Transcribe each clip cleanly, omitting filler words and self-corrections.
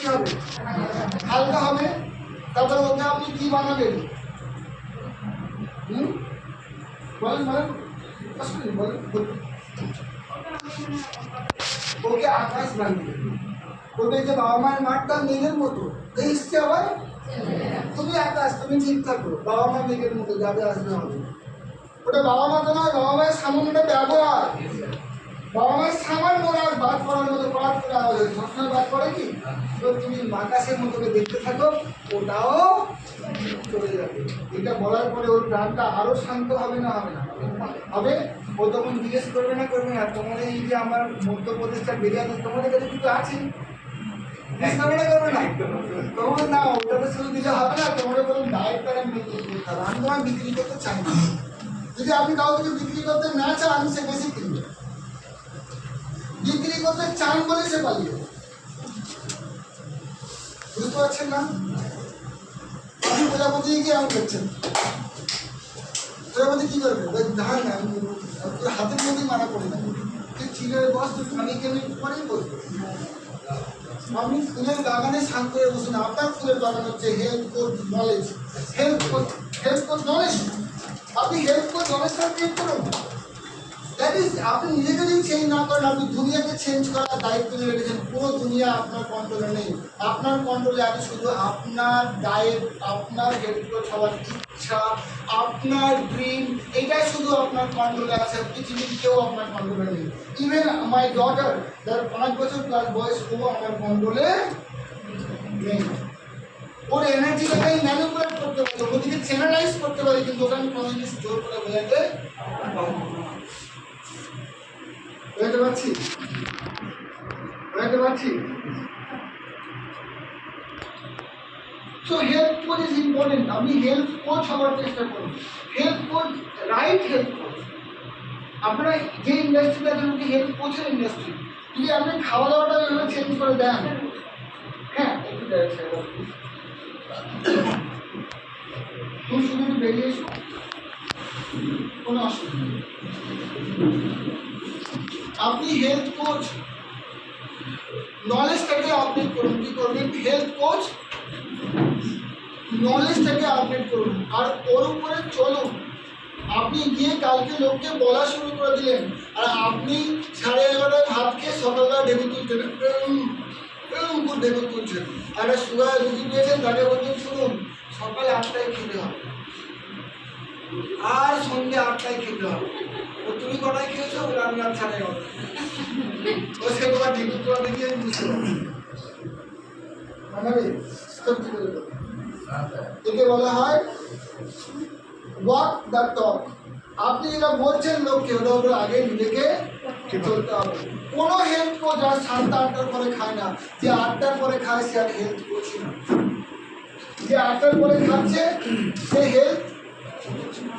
কি হবে? হালকা হবে। তারপরে ওকে আপনি কি বানাবেন? বলেন বলেন বলেন। ওকে আকাশ বানিয়ে ওকে যে বাবা মায়ের মাঠটা মেঘের মতো এসছে আবার তুমি আকাশ, তুমি ঠিক থাকো, বাবা মা মেঘের মতো যাবে আসবে হবে। ওটা বাবা মা তো নয়, বাবা মায়ের সামান্য ব্যবহার, বাবা মায়ের সামান্য রাত বাদ করার মতো বাদ করে আওয়াজ হচ্ছে, সবসময় বাদ করে কি? তো তুমি আকাশের মতো দেখতে থাকো, ওটাও চলে যাবে। এটা বলার পরে ওর প্রাণটা আরো শান্ত হবে না হবে না হবে? ও তখন জিজ্ঞেস করবে না করবে না তোমাদের এই যে আমার মধ্যপ্রদেশটা বেরিয়ে আছে তোমাদের কাছে কিন্তু আছে করবে না তোমার না, ওটাতে শুধু দিলে হবে না, তোমাদের বলুন ডায়েটটা মেনটেন করতে হবে। আমি তোমার বিক্রি করতে চাই না, যদি আপনি কাউকে বিক্রি করতে না চান সে বেশি কিনবে, বিক্রি করতে চান বলে সে পালিয়ে, বুঝতে পারছেন না? আপনি প্রজাপতি গিয়ে আমি করছেন, প্রজাপতি কি করবে? ধার না আমি হাতের মধ্যেই মারা পড়ে না, চিলের বস আমি কেন পরেই বসবো। আপনি ফুলের বাগানে শান্ত হয়ে বসুন, আপনার ফুলের বাগান হচ্ছে help code knowledge, help code knowledge, আপনি হেল্প কোড নলেজটা ক্রিয়েট করুন। দ্যাট ইজ আপনি নিজেকে যদি চেঞ্জ না করেন, আপনি দুনিয়াকে চেঞ্জ করার দায়িত্ব নিয়ে রেখেছেন। পুরো দুনিয়া আপনার কন্ট্রোলে নেই, আপনার কন্ট্রোলে আছে শুধু আপনার ডায়েট, আপনার হেল্প কোড হওয়ার ইচ্ছা, আপনার ড্রিম, এটাই শুধু আপনার কন্ট্রোলে আছে, পৃথিবীর কেউ আপনার কন্ট্রোলে নেই। ইভেন মাই ডটার যার 5 বছর প্লাস বয়স, ও আমার কন্ট্রোলে নেই। ওর এনার্জিটাকে আমি ম্যানিপুলেট করতে পারি, ওদিকে চ্যানেলাইজ করতে পারি, কিন্তু ওটা আমি কোনো জিনিস জোর করে বোঝাতে পারছি। So health coach is important. আপনি হেলথ কোচ হওয়ার চেষ্টা করুন, health coach, right health coach. আপনারা যে ইন্ডাস্ট্রিতে আছেন ওটি হেলথ কোচের ইন্ডাস্ট্রি, যদি আপনি খাওয়া দাওয়াটা এভাবে চেঞ্জ করে দেন, হ্যাঁ একটু তুমি শুধু একটু বেরিয়ে এসো, কোনো অসুবিধা নেই। আপনি হেলথ কোচ নলেজটাকে আপডেট করুন, কি করবেন? হেলথ কোচ নলেজটাকে আপডেট করুন আর ওর উপরে চলুন। আপনি গিয়ে কালকে লোককে বলা শুরু করে দিলেন, আর আপনি 11:30 ভাত খেয়ে সকালবেলা ঢেকে তুলছেন, ঢেকে তুলছেন। একটা সুগার রুগী পেয়েছেন, তাকে বলছেন শুনুন সকাল 8টায় খেতে হবে আর সন্ধ্যে 8টায় খেতে হবে। ও তুমি কটায় খেয়েছো? বলে আমি আর 11:30। ও সে তোমার ঢেকে তোলা দেখে আমি বুঝতে পারছি মানাবে সত্যি করে। একে বলা হয় ওয়াক দ্য টক। আপনি যেটা বলছেন লোককে, ওটা ওটা আগে নিজেকে চলতে হবে। কোনো হেলথ কোচ আর 7-8টার পরে খায় না, যে 8টার পরে খায় সে আর হেলথ কোচই না। যে 8টার পরে খাচ্ছে সে হেলথ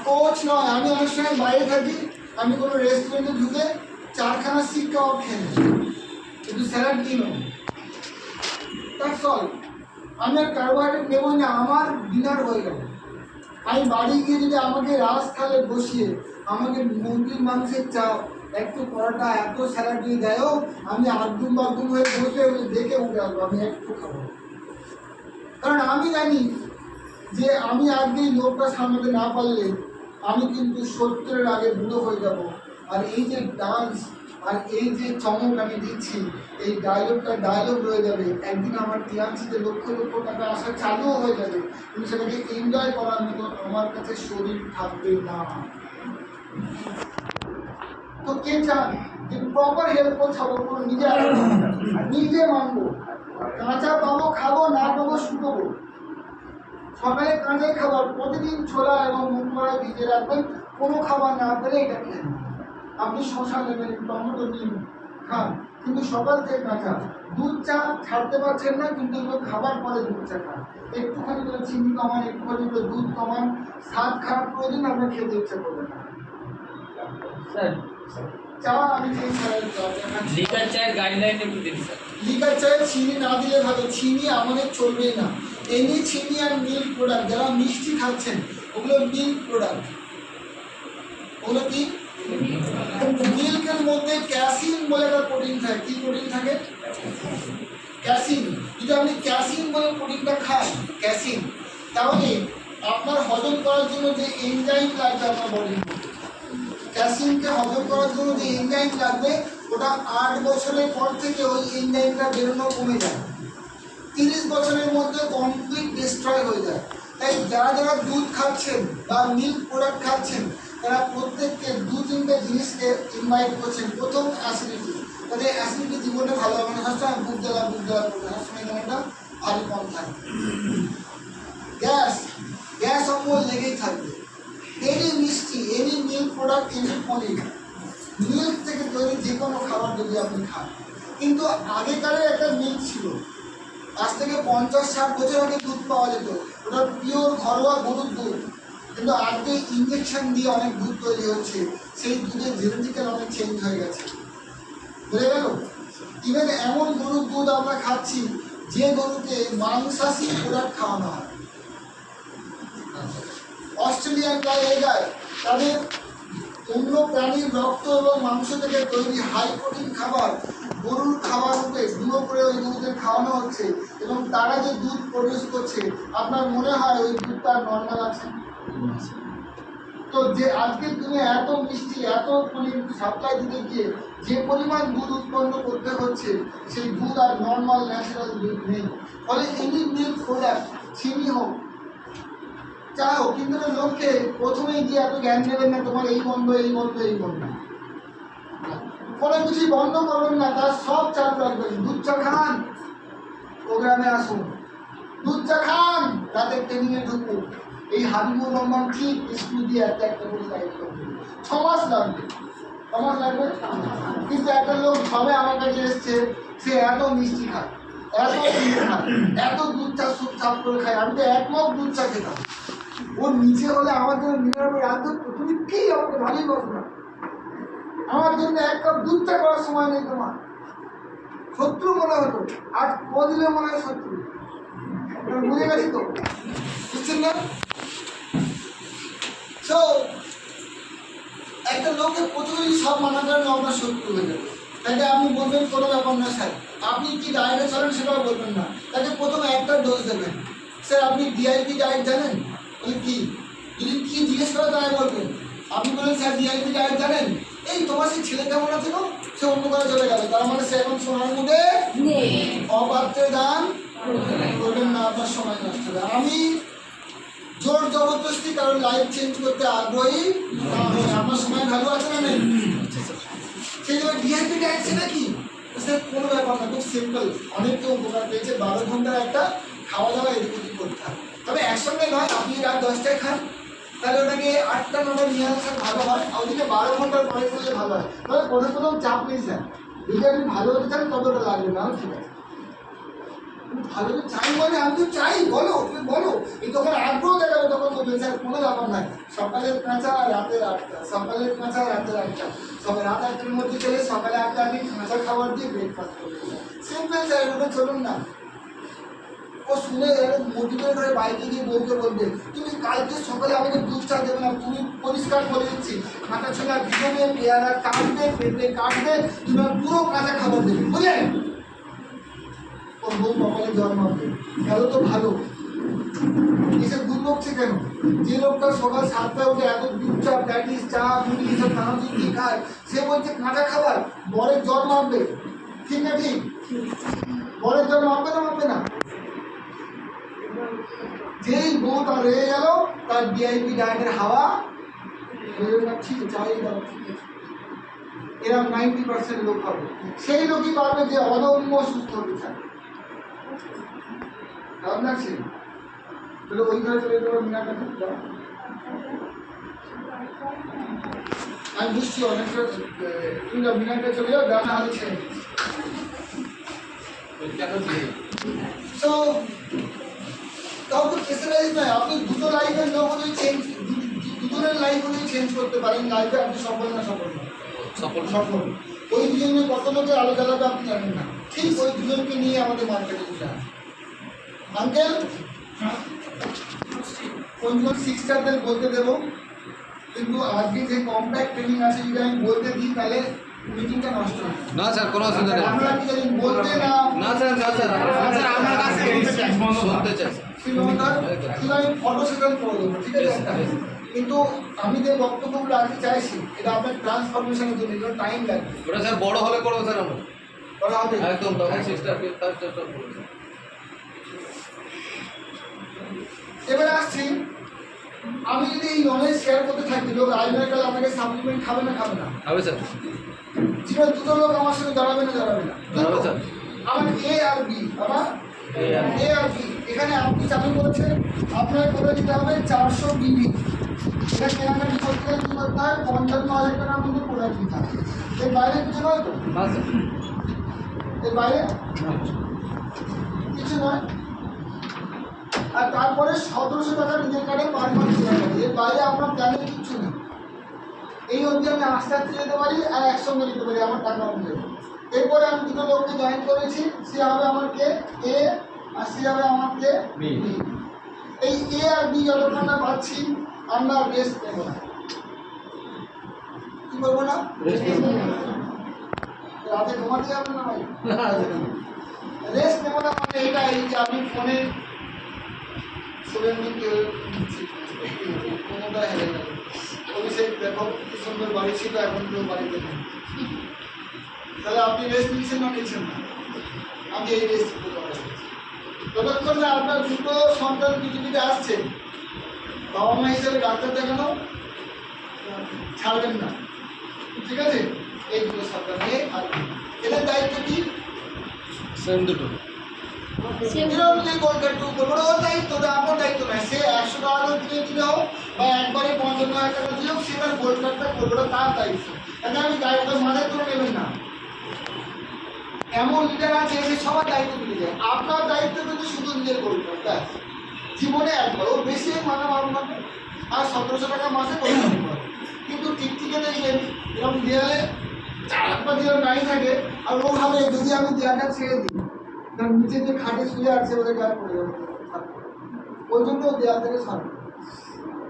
কোচ নয়। আমি অনেক সময় বাইরে থাকি, আমি কোনো রেস্টুরেন্টে ঢুকে 4খানা শিক কাবাব খেয়ে নিই, কিন্তু স্যালাড দিই না, দ্যাটস অল। আমি আর কার্বোহাইড্রেট নেবই না, আমার ডিনার হয়ে গেল। আমি বাড়ি গিয়ে যদি আমাকে রাজথালে বসিয়ে আমাকে মুরগির মাংসের চাপ, একটু পরোটা, এত স্যালাড দিয়ে দেয়ও, আমি আদুম বাদুম হয়ে বসে দেখে উঠে আসবো, আমি একটু খাবো। কারণ আমি জানি যে আমি আজকে এই লোকটা সামলাতে না পারলে আমি কিন্তু 70-এর আগে বুড়ো হয়ে যাব। আর এই যে ডান্স আর এই যে চমক আমি দিচ্ছি, এই ডায়লগ রয়ে যাবে। একদিন আমার টিআরসিতে লক্ষ লক্ষ টাকা আসা চালুও হয়ে যাবে, কিন্তু সেটাকে এনজয় করার মতো আমার কাছে শরীর থাকবে না। তো কে চান যে প্রপার হেল্প কোচ হবো, নিজে মানবো, কাঁচা পাবো খাবো, না পাবো শুকোবো। সকালে কাঁচা খাবার, প্রতিদিন ছোলা এবং মুগ কড়াই ভিজে রাখবেন, কোনো খাবার না পেলে এটা খেয়ে আপনি শশা নেবেন, টমেটো নিন, খান, কিন্তু সকাল থেকে কাঁচা। দুধ চা ছাড়তে পারছেন না, কিন্তু এগুলো খাবার পরে দুধ চা খান। একটুখানি করে চিনি কমান, একটুখানি করে দুধ কমান। স্বাদ খারাপ প্রয়োজন আপনার খেতে ইচ্ছা করবে না। চা আমি লিকার চায়ের গাইডলাইন একটু দিন স্যার। লিকার চায়ে চিনি না দিলে ভালো, চিনি আমাদের চলবেই না। এমনি চিনি আর মিল্ক প্রোডাক্ট, যারা মিষ্টি খাচ্ছেন ওগুলো মিল্ক প্রোডাক্ট। ওগুলো কি? মিল্কের মধ্যে ক্যাসিন বলে একটা প্রোটিন থাকে। কি প্রোটিন থাকে? ক্যাসিন, যদি আপনি ক্যাসিন বলে প্রোটিনটা খান, ক্যাসিন, তাহলে আপনার হজম করার জন্য যে এনজাইম লাগবে আপনার বডির মধ্যে, ক্যাসিনকে হজম করার জন্য যে এনজাইম লাগবে, ওটা 8 বছরের পর থেকে ওই এনজাইমটা বেরোনো কমে যায়, 30 বছরের মধ্যে কমপ্লিট ডিস্ট্রয় হয়ে যায়। তাই যারা যারা দুধ খাচ্ছেন বা মিল্ক প্রোডাক্ট খাচ্ছেন, তারা প্রত্যেককে 2-3টে জিনিসকে ইনভাইট করছেন। প্রথম অ্যাসিডিটি, তাদের অ্যাসিডিটি জীবনে ভালো হবে না, সবসময় বুক জ্বালা করবে, সবসময় এখানে একটা ভারী কম থাকবে। গ্যাস অম্বল লেগেই থাকবে। এনি মিষ্টি, এনি মিল্ক প্রোডাক্ট, এনি পনির, মিল্ক থেকে তৈরি যে কোনো খাবার যদি আপনি খান। কিন্তু আগেকারের একটা মিল্ক ছিল, আজ থেকে 50-60 বছর আগে দুধ পাওয়া যেত, ওটা পিওর ঘরোয়া গরুর দুধ। কিন্তু আজকে ইঞ্জেকশন দিয়ে অনেক দুধ তৈরি হচ্ছে, সেই দুধের জেনেটিক্যাল অনেক চেঞ্জ হয়ে গেছে, বুঝে গেল? ইভেন এমন গরুর দুধ আমরা খাচ্ছি যে গরুকে মাংসাশী প্রোডাক্ট খাওয়ানো হয়। অস্ট্রেলিয়ান গাই এই গায়, তাদের অন্য প্রাণীর রক্ত এবং মাংস থেকে তৈরি হাই প্রোটিন খাবার গরুর খাবার রূপে গুঁড়ো করে ওই গরুদের খাওয়ানো হচ্ছে, এবং তারা যে দুধ প্রডিউস করছে, আপনার মনে হয় ওই দুধটা নর্মাল আছে? তো যে আজকের দিনে এত মিষ্টি, এত সাপ্লাই দিতে গিয়ে যে পরিমাণ দুধ উৎপন্ন করতে হচ্ছে, সেই দুধ আর নর্মাল ন্যাচারাল দুধ নেই। ফলে এনি মিল্ক প্রোডাক্ট, চিনি হোক, চা হোক, কিন্তু লোককে প্রথমেই গিয়ে এত জ্ঞান দেবেন না তোমার এই বন্ধ, এই বন্ধ, এই বন্ধ, কোনো কিছুই বন্ধ করবেন না, তার সব চালু রাখবেন। দুধ চা খান, প্রোগ্রামে আসুন, দুধ চা খান, রাতের ট্রেনিংয়ে ঢুকুন, এই হাবিবুর রহমান ঠিক স্কুল দিয়ে একটা করে গাইড করবে। 6 মাস লাগবে, 6 মাস লাগবে। কিন্তু একটা লোক সবে আমার কাছে এসছে, সে এত মিষ্টি খায়, এত দুধ খায়, এত দুধ চা সুপ চাপ করে খায়। আমি তো 1 মগ দুধ চা খেতাম, ওর নিচে হলে আমার জন্য নিরাময় রাখতো, তুমি কি আমাকে ভালোই বসো না, আমার জন্য 1 কাপ দুধ চা করার সময় নেই তোমার। শত্রু মনে হতো, আজ কদিনে মনে হয় শত্রু। বুঝে গেছি তো, বুঝছেন না? তো একটা লোককে প্রথমেই সব মানা করেন আপনার শত্রু হয়ে যাবে। তাকে আপনি বলবেন কোনো ব্যাপার না স্যার, আপনি কি ডায়েটে চলেন সেটাও বলবেন না, তাকে প্রথমে একটা ডোজ দেবেন। স্যার আপনি ডিআইপি ডায়েট জানেন? বলে কি? যদি কি জিজ্ঞেস করে তাই বলবেন। আপনি বলেন স্যার ডিআইপি ডায়েট জানেন? এই তোমার সেই ছেলে কেমন আছে গো, সে অন্য করে চলে গেল, তার মানে সে এখন সোনার মুখে অপাত্রে দান করবেন না, আপনার সময় নষ্ট হবে। আমি জোর জবরদস্তি কারণ লাইফ চেঞ্জ করতে আগ্রহী, আমার সময় ভালো আছে না নেই? সেই জন্য ডিআইপি ডায়েট সেটা কি? স্যার কোনো ব্যাপার না, খুব সিম্পল। অনেক কেউ উপকার পেয়েছে, 12 ঘন্টার একটা খাওয়া দাওয়া এদিক ওদিক করতে হবে, তবে একসঙ্গে নয়। আপনি রাত 10টায় খান, তাহলে ওটাকে 8টা-9টা নিয়ে আসা ভালো হয়, আর ওদিকে 12 ঘন্টার পরে করলে ভালো হয়। তবে প্রথম চাপ নেই স্যার, যদি আপনি ভালো হতে চান তবে ওটা লাগবে না, ঠিক আছে? ভালো চাই মানে আমি তো চাই, বলো, তুমি বলো, এই তখন আগ্রহ দেখাবো, তখন বলবেন স্যার কোনো ব্যাপার নাই, সকালের কাঁচা রাতের 8টা, সকালের কাঁচা রাতের 8টা, সকাল রাত 8টার মধ্যে চলে সকালে 8টা আপনি কাঁচা খাবার দিয়ে ব্রেকফাস্ট করবেন। সিম্পল স্যার, ওটা চলুন না। ও শুনে মোটিভেট হয়ে বাইকে গিয়ে বউকে বলবে, তুমি কালকে সকালে আমাকে দুধ চা দেবে না, তুমি পরিষ্কার করে দিচ্ছি, কাঁচা ছোলা ভিজবে, পেয়ারা কাটবে, পেঁপে কাটবে, তুমি পুরো কাঁচা খাবার দেবে, বুঝলেন? ওর বউ কপালে জল মারবে, গেল তো ভালো। এসব দুধ বকছে কেন? যে লোকটা সকাল 7টায় উঠে এত দুধ চা, প্যাটিস, চা, মুড়ি এসব নানা জিনিস খায়, সে বলছে কাঁচা খাবার, বরের জল মারবে, ঠিক না? ঠিক, বরের জল মারবে না, মারবে না? যেই বউটা রয়ে গেল, তার ডিআইপি ডায়েটের হাওয়া ঠিক চাই দাও, এরকম 90% লোক হবে। সেই লোকই পারবে যে অদম্য সুস্থ হতে চায়। খারাপ লাগছে? তাহলে ওই ঘরে চলে যাবো, মিনারটা আমি বুঝছি অনেকটা, তুমি মিনারটা চলে যাও, ডানা হাতে ছেড়ে তো কাউকে প্রেসারাইজ নয়, আপনি দুটো লাইফের লোক হলেই চেঞ্জ, দুজনের লাইফ হলেই চেঞ্জ করতে পারেন। লাইফে আপনি সফল না সফল না, সফল। ওই দুজনে কত লোকের আলাদা আলাদা আপনি জানেন না, ঠিক ওই দুজনকে নিয়ে আমাদের মার্কেটে যেতে হয়। আঙ্কেল কোনজন সিস্টারদের বলতে দেবো, কিন্তু আজকে যে কম্প্যাক্ট ট্রেনিং আছে যদি আমি বলতে দিই তাহলে মিটিংটা নষ্ট হয় না স্যার কোনো অসুবিধা নেই আপনারা কি জানেন বলতে না না স্যার না স্যার স্যার আমার কাছে শুনতে চাই কিন্তু আমি ফটো সেশন করে দেবো ঠিক আছে কিন্তু আমি যে বক্তব্যগুলো রাখতে চাইছি এটা আপনার ট্রান্সফরমেশনের জন্য এগুলো টাইম লাগবে ওটা স্যার বড় হলে করবো স্যার আমরা করা হবে একদম তখন সিস্টার ফার্স্ট স্টেপ করবো এবার আসছি আমি যদি এই নলেজ শেয়ার করতে থাকি লোক আইমেডিকেল আপনাকে সাপ্লিমেন্ট খাবে না হবে স্যার জীবন দুটো লোক আমার সঙ্গে দাঁড়াবে না দাঁড়াবে স্যার আমার এ আর বি আমার এ আর বি এখানে আপনি চালু করেছেন আপনার করে দিতে হবে 400 বিবি এটা কেনাকাটি করতে গেলে কি করতে হয় 55,000 টাকার মধ্যে প্রোডাক্ট দিতে হয় এর বাইরে কিছু নয় তো না স্যার এর বাইরে কিছু নয় আর তারপরে 1700 টাকা নিজের কার্ডে পার মাস দেওয়া হবে এর বাইরে আপনার প্ল্যানে কিছু নেই এই অবধি আমি আস্তে আস্তে যেতে পারি আর একসঙ্গে যেতে পারি আমার টাকা অনুযায়ী এরপরে আমি দুটো লোককে জয়েন করেছি সে হবে আমার কে এ আর সে হবে আমার কে বি এই এ আর বি যতক্ষণ না পাচ্ছি আমরা রেস্ট নেব না কি করবো না রাতে ঘুমাতে যাবে না ভাই রেস্ট নেব না মানে এটা এই যে আমি ফোনে শুভেন্দুকে কোনোটা হেরে গেল অভিষেক দেখো কি সুন্দর বাড়ি ছিল এখন কেউ বাড়িতে নেই তাহলে আপনি রেস্ট নিচ্ছেন না নিচ্ছেন না আমি এই রেস্ট যতক্ষণ না আপনার দুটো সন্তান পৃথিবীতে আসছে বাবা মা হিসেবে ডাক্তার দেখানো ছাড়বেন না ঠিক আছে এই দুটো সন্তান নিয়ে আর এদের দায়িত্ব কি সেম দুটো আপনার দায়িত্ব নয় সে 100 টাকা দিয়ে দিলে হোক বা একবারে 55,000 টাকা দিয়ে হোক সে তার গোল্ড কার্ডটা করবে তার দায়িত্ব তাহলে আমি দায়িত্বের মাথায় তুলে নেবেন না এমন লিডার আছে যে সবার দায়িত্ব তুলে যায় আপনার দায়িত্ব কিন্তু শুধু নিজের গোল্ড কার্ড জীবনে একবার ও বেশি মাথা মারুন না আর 1700 টাকা মাসে করে কিন্তু টিকটিকে দেখবেন এরকম দেয়ালে 4-5 দিন নাই থাকে আর ও ভাবে যদি আমি দেয়ালটা ছেড়ে দিই তার নিচে যে খাটে শুয়ে আছে ওদের গায়ে পড়ে যাবে ওই জন্য দেয়াল থেকে সরে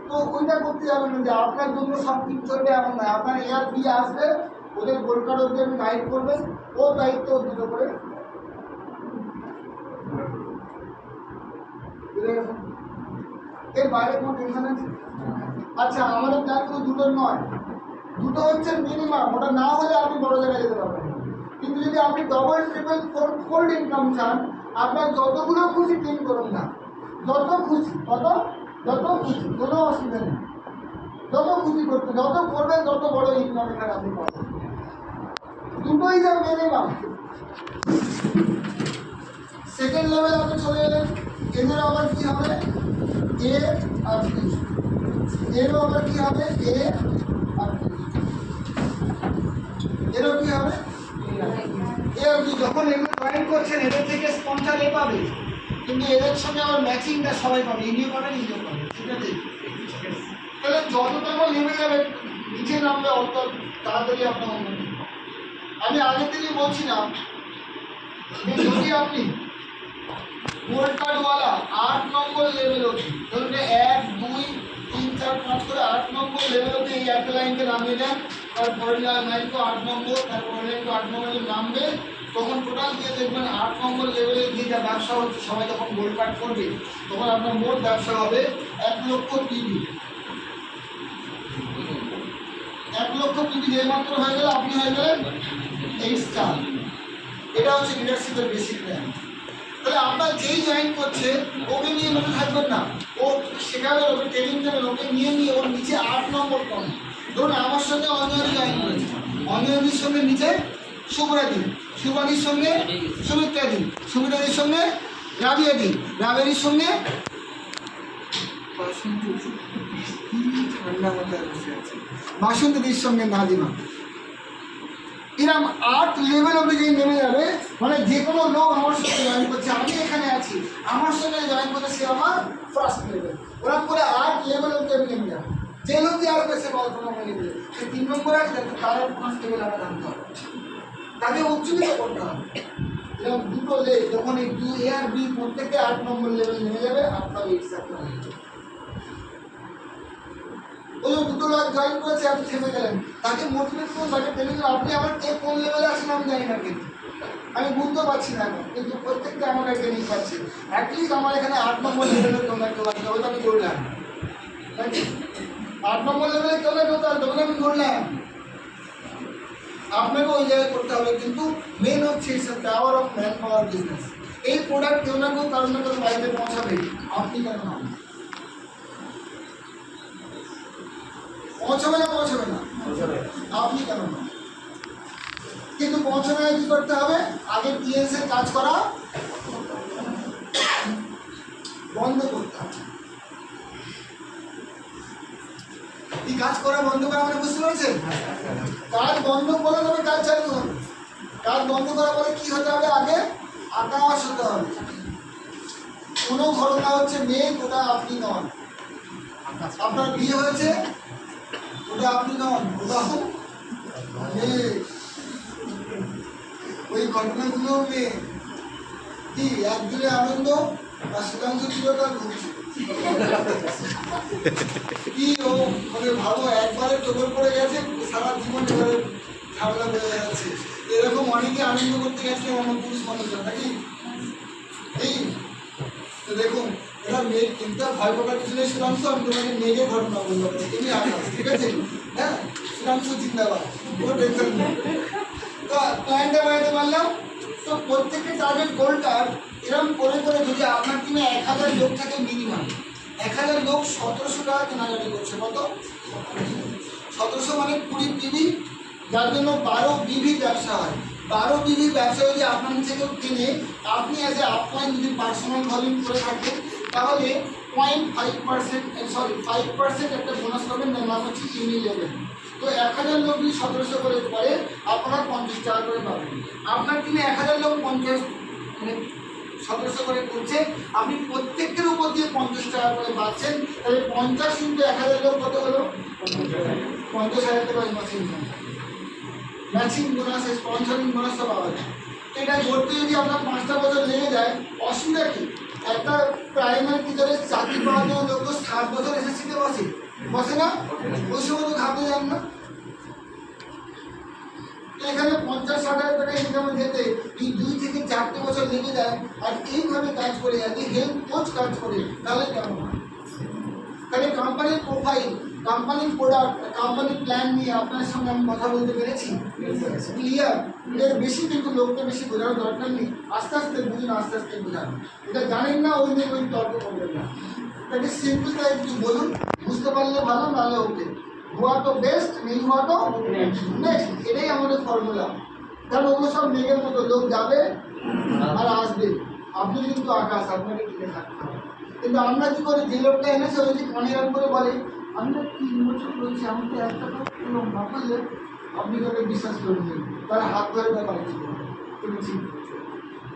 তো ওইটা করতে যাবেন না যে আপনার জন্য সব ঠিক চলবে এমন নয় আপনার এয়ার বি আসবে ওদের গোল কার্ড অব্দি আপনি গাইড করবেন ওর দায়িত্ব দুটো করে এর বাইরে কোনো টেনশন আছে আচ্ছা আমাদের প্ল্যান তো দুটো নয় দুটো হচ্ছে মিনিমাম ওটা না হলে আপনি বড় জায়গায় যেতে পারবেন কিন্তু যদি আপনি ডবল ট্রিপল ফোল্ড ইনকাম চান আপনার যতগুলো খুশি ক্লিন করুন না যত খুশি যত খুশি কোনো অসুবিধা নেই যত খুশি করতে যত করবেন তত বড় ইনকাম এখানে আপনি পাবেন দুটোই যা মিনিমাম সেকেন্ড লেভেল আপনি চলে এলেন এদের আবার কি হবে এ আর বি এরও আবার কি হবে এ আর বি এরও কি হবে এর যখন এগুলো জয়েন করছেন এদের থেকে স্পন্সর এ পাবে কিন্তু এদের সঙ্গে আবার ম্যাচিংটা সবাই পাবে ইনিও পাবে নিজেও পাবে ঠিক আছে তাহলে যতটা নেমে যাবে নিচে নামবে অত তাড়াতাড়ি আপনার উন্নতি আমি আগে থেকেই বলছিলাম যে যদি আপনি গোল্ড কার্ডওয়ালা 8 নম্বর লেভেল অবধি ধরুন 1 2 3 4 5 করে 8 নম্বর লেভেল অবধি এই একটা লাইনকে নামিয়ে দেন তারপরে লাইন তো 8 নম্বর তারপরে লাইন তো 8 নম্বরে নামবে তখন টোটাল দিয়ে দেখবেন 8 নম্বর লেভেলে যে যা ব্যবসা হচ্ছে সবাই যখন গোল্ড কার্ড করবে তখন আপনার মোট ব্যবসা হবে 1 লক্ষ পিবি 1 লক্ষ পিবি যে মাত্র হয়ে গেলে আপনি হয়ে গেলেন 8 স্টার এটা হচ্ছে লিডারশিপের বেসিক প্ল্যান তাহলে আপনার যেই জয়েন করছে ওকে নিয়ে বসে থাকবেন না ও শেখাবে ওকে ট্রেনিং দেবে ওকে নিয়ে ওর নিচে 8 নম্বর কম ধরুন আমার সঙ্গে অঞ্জলি জয়েন করেছে অঞ্জলির সঙ্গে নিচে শুভরাদি শুভাদির সঙ্গে সুমিত্রাদি সুমিত্রাদির সঙ্গে রাবিয়াদি রাবেরির সঙ্গে ঠান্ডা মাথায় বসে আছে বাসন্তীদির সঙ্গে নাজিমা এরকম 8 লেভেল অব্দি যেই নেমে যাবে মানে যে কোনো লোক আমার সঙ্গে জয়েন করছে আমি এখানে আছি আমার সঙ্গে জয়েন করতে সে আমার ফার্স্ট লেভেল ওরা করে 8 লেভেল অব্দি আমি নেমে যাবো যে লোকই আর বেশি কল্পনা করে নেবে সে 3 নম্বর আছে তার 5 লেভেল আগে নামতে হবে তাকে উচ্চকিত করতে হবে এরকম দুটো লেগ যখন এই দু এ আর বি প্রত্যেকে 8 নম্বর লেভেল নেমে যাবে আপনার একসাথে হবে ওই যে 2 লাখ জয়েন করেছে, আপনি থেমে গেলেন, তাকে মোটিভেট করুন, তাকে ট্রেনিং করুন। আপনি আমার কে কোন লেভেলে আছেন আমি জানি না, কিন্তু আমি বুঝতে পারছি না এখন, কিন্তু প্রত্যেকটা আমাকে ট্রেনিং পাচ্ছে। অ্যাটলিস্ট আমার এখানে 8 নম্বর লেভেলের তোমরা কেউ আছে, ওটা আমি করলাম। 8 নম্বর লেভেলে কেউ না কেউ তো আসবে, আমি করলাম। আপনাকে ওই জায়গায় করতে হবে, কিন্তু মেন হচ্ছে it's the power of man power business. এই প্রোডাক্ট কেউ না কেউ কারণ না কারণ বাড়িতে পৌঁছাবে, আপনি কেন না পৌঁছাবে না? পৌঁছাবে না, আপনি কেন না? কিন্তু পৌঁছাবে না, কি করতে হবে? আগে পিএস এর কাজ করা বন্ধ করতে হবে। এই কাজ করা বন্ধ করা মানে বুঝতে পারছেন? কাজ বন্ধ করে তবে কাজ চালু হবে। কাজ বন্ধ করার পরে কি হতে হবে? আগে আকাশ হতে হবে। কোনো ঘটনা হচ্ছে মেয়ে, ওটা আপনি নন। আপনার বিয়ে হয়েছে, ওটা আপনি নন, ওটা মেয়ে। ওই ঘটনাগুলো মেয়ে। কি একদিনে আনন্দ আর শতাংশ চিরকাল ঘুরছে। কি ও মানে ভালো, একবারে টোকর পড়ে গেছে, সারা জীবন এবারে ঝামেলা বেড়ে যাচ্ছে। এরকম অনেকে আনন্দ করতে গেছে অন্য পুরুষ মানুষরা, নাকি? এই তো দেখুন, এটা মেয়ে কিন্তু ভয় পাবার কিছু নেই। সুধাংশ, আমি তোমাকে মেয়েকে ঘটনা বলবো, তুমি আকাশ, ঠিক আছে? হ্যাঁ, সুধাংশ জিন্দাবাদ, কোনো টেনশন নেই। তো পয়েন্টে পয়েন্টে বললাম। তো প্রত্যেকটা টার্গেট গোলটার এরকম করে করে যদি আপনার টিমে 1000 লোক থাকে, মিনিমাম 1000 লোক 1700 টাকা কেনাকাটি করছে। কত? 1700 মানে 20 বিবি, যার জন্য 12 বিবি ব্যবসা হয়। 12 বিবি ব্যবসা যদি আপনার নিচে কেউ কিনে, আপনি অ্যাজ এ আপলাইন যদি পার্সোনাল ভলিউম করে থাকেন, তাহলে 5% একটা বোনাস পাবেন, যার নাম হচ্ছে ইউনি লেভেল। তো 1000 লোক যদি 1700 করে পড়ে, আপনারা 50 টাকা করে পাবেন। আপনার টিমে 1000 লোক 50 মানে 1700 করে করছে, আপনি প্রত্যেকের উপর দিয়ে 50 টাকা করে পাচ্ছেন। তাহলে 50 × 1000 লোক কত হলো? 50,000 টাকা মাসে income. Matching bonus, sponsoring bonus তো পাওয়া যায়। এটা করতে যদি আপনার 5টা বছর লেগে যায়, অসুবিধা কি? একটা প্রাইমারি টিচারের চাকরি পাওয়ার জন্য লোক তো 7 বছর এসএসসিতে বসে, বসে না? ওই সময় তো ঘাবড়ে যান না। এখানে 50-60 হাজার টাকা ইনকামে যেতে এই 2 থেকে 4টে বছর লেগে যায়, আর এইভাবে কাজ করে যদি হেলথ কোচ কাজ করে, তাহলে কেমন হয়? তাহলে কোম্পানির প্রোফাইল, কোম্পানির প্রোডাক্ট, কোম্পানির প্ল্যান নিয়ে আপনার সঙ্গে আমি কথা বলতে পেরেছি, ক্লিয়ার? এর বেশি কিন্তু লোককে বেশি বোঝানোর দরকার নেই। আস্তে আস্তে বুঝুন, আস্তে আস্তে বোঝান। এটা জানেন না, ওই নিয়ে ওই তর্ক করবেন না। এটাকে সিম্পল তাই একটু বলুন, বুঝতে পারলে ভালো, নাহলে ওকে। হুয়া তো বেস্ট, নেই হুয়া তো নেক্সট। এটাই আমাদের ফর্মুলা। কারণ ওগুলো সব মেঘের মতো, লোক যাবে আর আসবে, আপনি কিন্তু আকাশ, আপনাকে টিকে থাকতে হবে। কিন্তু আমরা কি করি, যে লোকটা এনেছে ওই যদি কানে রান করে বলে আমি তো 3 বছর বলছি, আমি তো একটা লোক না করলে, আপনি তাকে বিশ্বাস করবেন, তার হাত ধরে তার বাড়ি চলে যাবে। তুমি ঠিক করছো,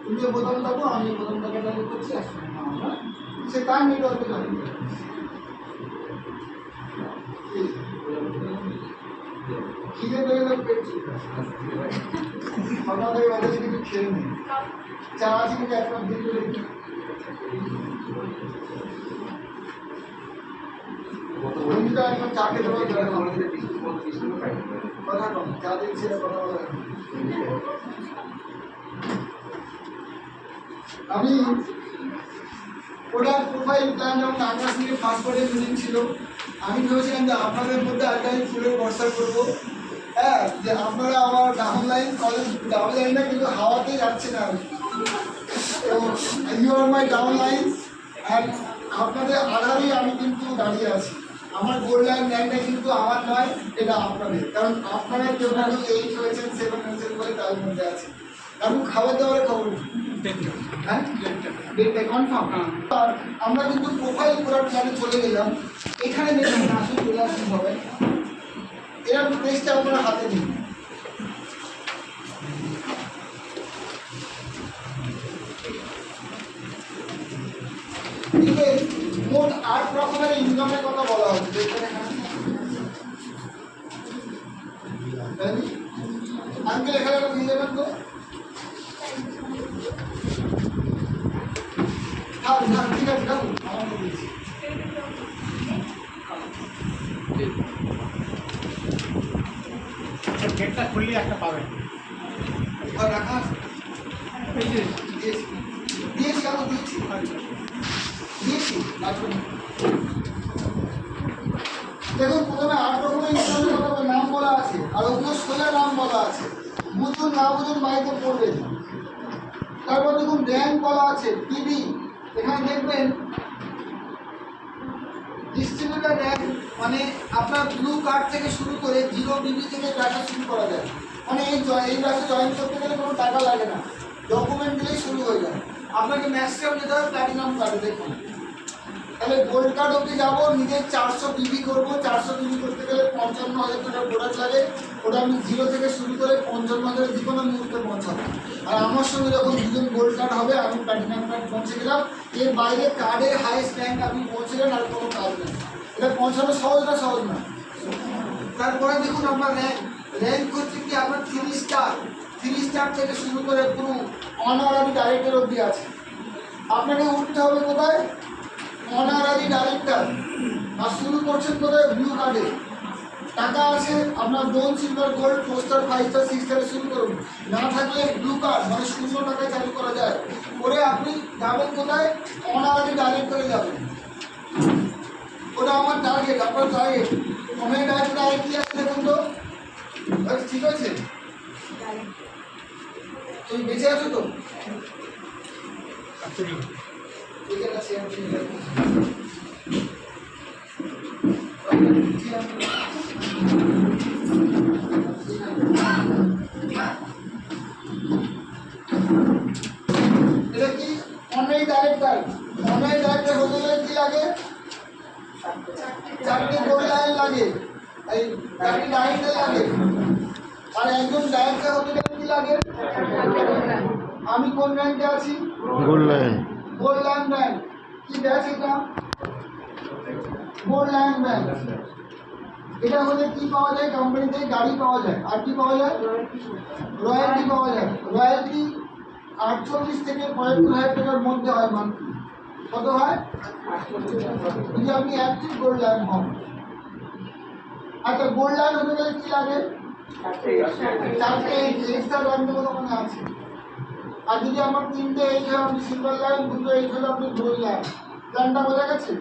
তুমিও বোতাম থাকো, আমিও বোতাম টাকা চালু করছি, আসলে না আমরা সে তার নেটওয়ার্কে চালু করে। খিদে পেয়ে লোক পেট চুলকা, সকাল থেকে বাজে কিছু খেয়ে নেই, চা আছে কিন্তু এক কাপ দিন করে চা খেতে পারে, কথা কম, চা দিচ্ছি কথা বলা। আমি প্রোডাক্ট প্রোফাইল প্ল্যান যখন আকাশ নিয়ে ফার্স্ট বোর্ডে মিটিং ছিল, আমি ভেবেছিলাম যে আপনাদের মধ্যে আজকে আমি ফুলের বর্ষা করবো। হ্যাঁ, যে আপনারা আমার down line, college down line না, কিন্তু হাওয়াতে যাচ্ছে না। তো you are my down line, and আপনাদের আধারেই আমি কিন্তু দাঁড়িয়ে আছি। আমার গোল লাইন লাইনটা কিন্তু আমার নয়, এটা আপনাদের। কারণ আপনারা কেউ না কেউ 8 হয়েছেন, 7 হয়েছেন বলে তার মধ্যে আছে। এখন খাবার দাবারের খবর, হ্যাঁ কনফার্ম। আর আমরা কিন্তু প্রোফাইল করার প্ল্যানে চলে গেলাম। এখানে দেখুন, আসুন চলে আসুন সবাই, এরকম পেজটা আপনারা হাতে নিন। মোট 8 রকমের ইনকামের কথা বলা হচ্ছে। আঙ্কেল এখানে দিয়ে দেবেন তো, ঠিক আছে, গেটটা খুললে একটা পাবেন। ঘর রাখা আছে? এই যে দিয়েছি দিয়েছি আরো দিয়েছি দিয়েছি লাগবে না। দেখুন প্রথমে 8 রকমের ইনস্ট্রুমেন্টের নাম বলা আছে আর ওগুলো সোজা নাম বলা আছে, বুঝুন না বুঝুন বাড়িতে পড়বেন। তারপর দেখুন র্যাঙ্ক বলা আছে, টিভি এখানে দেখবেন ডিস্ট্রিবিউটার র্যাঙ্ক, মানে আপনার ব্লু কার্ড থেকে শুরু করে 0 বিবি থেকে দেখা শুরু করা যায়। মানে এই ব্যাচে জয়েন করতে গেলে কোনো টাকা লাগে না, ডকুমেন্ট দিলেই শুরু হয়ে যায়। আপনাকে ম্যাক্সিমাম যেতে হবে প্ল্যাটিনাম কার্ডে। দেখুন তাহলে গোল্ড কার্ড অবধি যাবো, নিজের 400 বিবি করবো। 400 বিবি করতে গেলে 55,000 টাকা বোনাস লাগে, ওটা আমি 0 থেকে শুরু করে 55,000 যে কোনো মুহূর্তে পৌঁছাবো। আর আমার সঙ্গে যখন দুজন গোল্ড কার্ড হবে আমি প্ল্যাটিনাম কার্ড পৌঁছে গেলাম। এর বাইরে কার্ডের হাইস্ট র্যাঙ্ক আপনি পৌঁছলেন আর কোনো কাজ নেই। এটা পৌঁছানো সহজ না সহজ না। তারপরে দেখুন আপনার র্যাঙ্ক হচ্ছে কি আপনার 3 স্টার। 3 স্টার থেকে শুরু করে পুরো অনারারি ডাইরেক্টর অবধি আছে। আপনাকে উঠতে হবে কোথায়? Honorary director. আর শুরু করছেন কোথায়? ব্লু কার্ডে। টাকা আছে আপনার bronze, silver, gold, 4 star, 5 star, 6 স্টারে শুরু করুন। না থাকলে ব্লু কার্ড মানে 0 টাকায় চালু করা যায়। করে আপনি যাবেন কোথায়? অনারারি ডাইরেক্টরে যাবেন। ওটা আমার টার্গেট, আপনার টার্গেট। অনেক ডাইরেক্টর আগে কি আছে দেখুন তো। ঠিক আছে, তুমি বেঁচে আছো তো? এখানে শেয়ার করে এটা কি অনলাইন ডাইরেক্টর? অনলাইন ডাইরেক্টর হতে গেলে কি লাগে? 4টে গোল্ড লাইন লাগে, এই 4টে ডাইরেক্টর লাগে। আর একজন ডাইরেক্টর হতে গেলে কি লাগে? আমি কোন র্যাঙ্কে আছি? Gold line. Gold line bank. কি ব্যাচ এটা? Gold line bank. এটা হলে কি পাওয়া যায়? কোম্পানিতে গাড়ি পাওয়া যায়। আর কি পাওয়া যায়? রয়্যালটি পাওয়া যায়। রয়্যালটি 48 থেকে 75,000 টাকার মধ্যে হয় মান্থলি। কত হয়? যদি আপনি অ্যাক্টিভ গোল্ড লাইন হন। আচ্ছা গোল্ড লাইন হতে গেলে কি লাগে? 4টে এক্সট্রা ব্যাংকের মতো মনে আছে। আর যদি আমার 3টে এইচ হয় আপনি সিলভার লাইন, 2টো এইচ হলে আপনি গোল্ড লাইন। প্ল্যানটা বোঝা গেছে?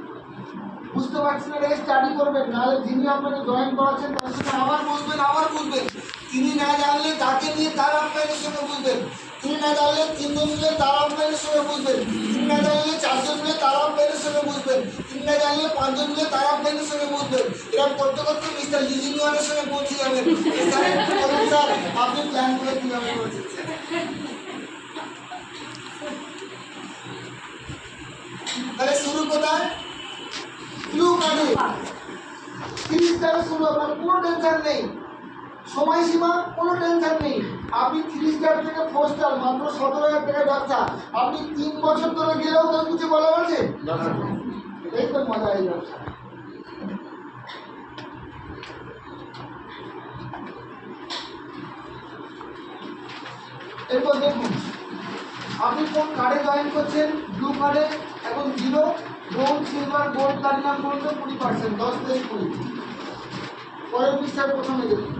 বুঝতে পারছেন? এটা স্টাডি করবেন, নাহলে যিনি আপনাকে জয়েন করাচ্ছেন তার সঙ্গে আবার বুঝবেন। তিনি না জানলে তাকে নিয়ে তার আপনাদের সঙ্গে বুঝবেন। তিনি না জানলে 3 জন মিলে তার আপনাদের সঙ্গে বুঝবেন। তিনি না জানলে 4 জন মিলে তার আপনাদের সঙ্গে বুঝবেন। তিনি না জানলে 5 জন মিলে তার আপনাদের সঙ্গে বুঝবেন। এরকম করতে করতে মিস্টার লিজিনিয়ানের সঙ্গে পৌঁছে যাবেন। স্যার একটু বলুন স্যার আপনি প্ল্যানগুলো কীভাবে করেছেন? তাহলে শুরু কোথায়? ব্লু কার্ডে। 30 টাকা শুরু, আপনার কোনো টেনশন নেই। সময়সীমা কোনো টেনশন নেই। আপনি 3 স্টার থেকে 4 স্টার মাত্র 17,000 টাকার ব্যবসা। আপনি 3 বছর ধরে গেলেও তো কিছু বলার আছে? এই তো মজা এই ব্যবসা। এরপর দেখুন আপনি কোন কার্ডে জয়েন করছেন। ব্লু কার্ডে এখন 0, ব্রোঞ্জ, সিলভার, গোল্ড প্ল্যাটিনাম পর্যন্ত 20%, 10 থেকে 20। পরের পৃষ্ঠার প্রথমে দেখুন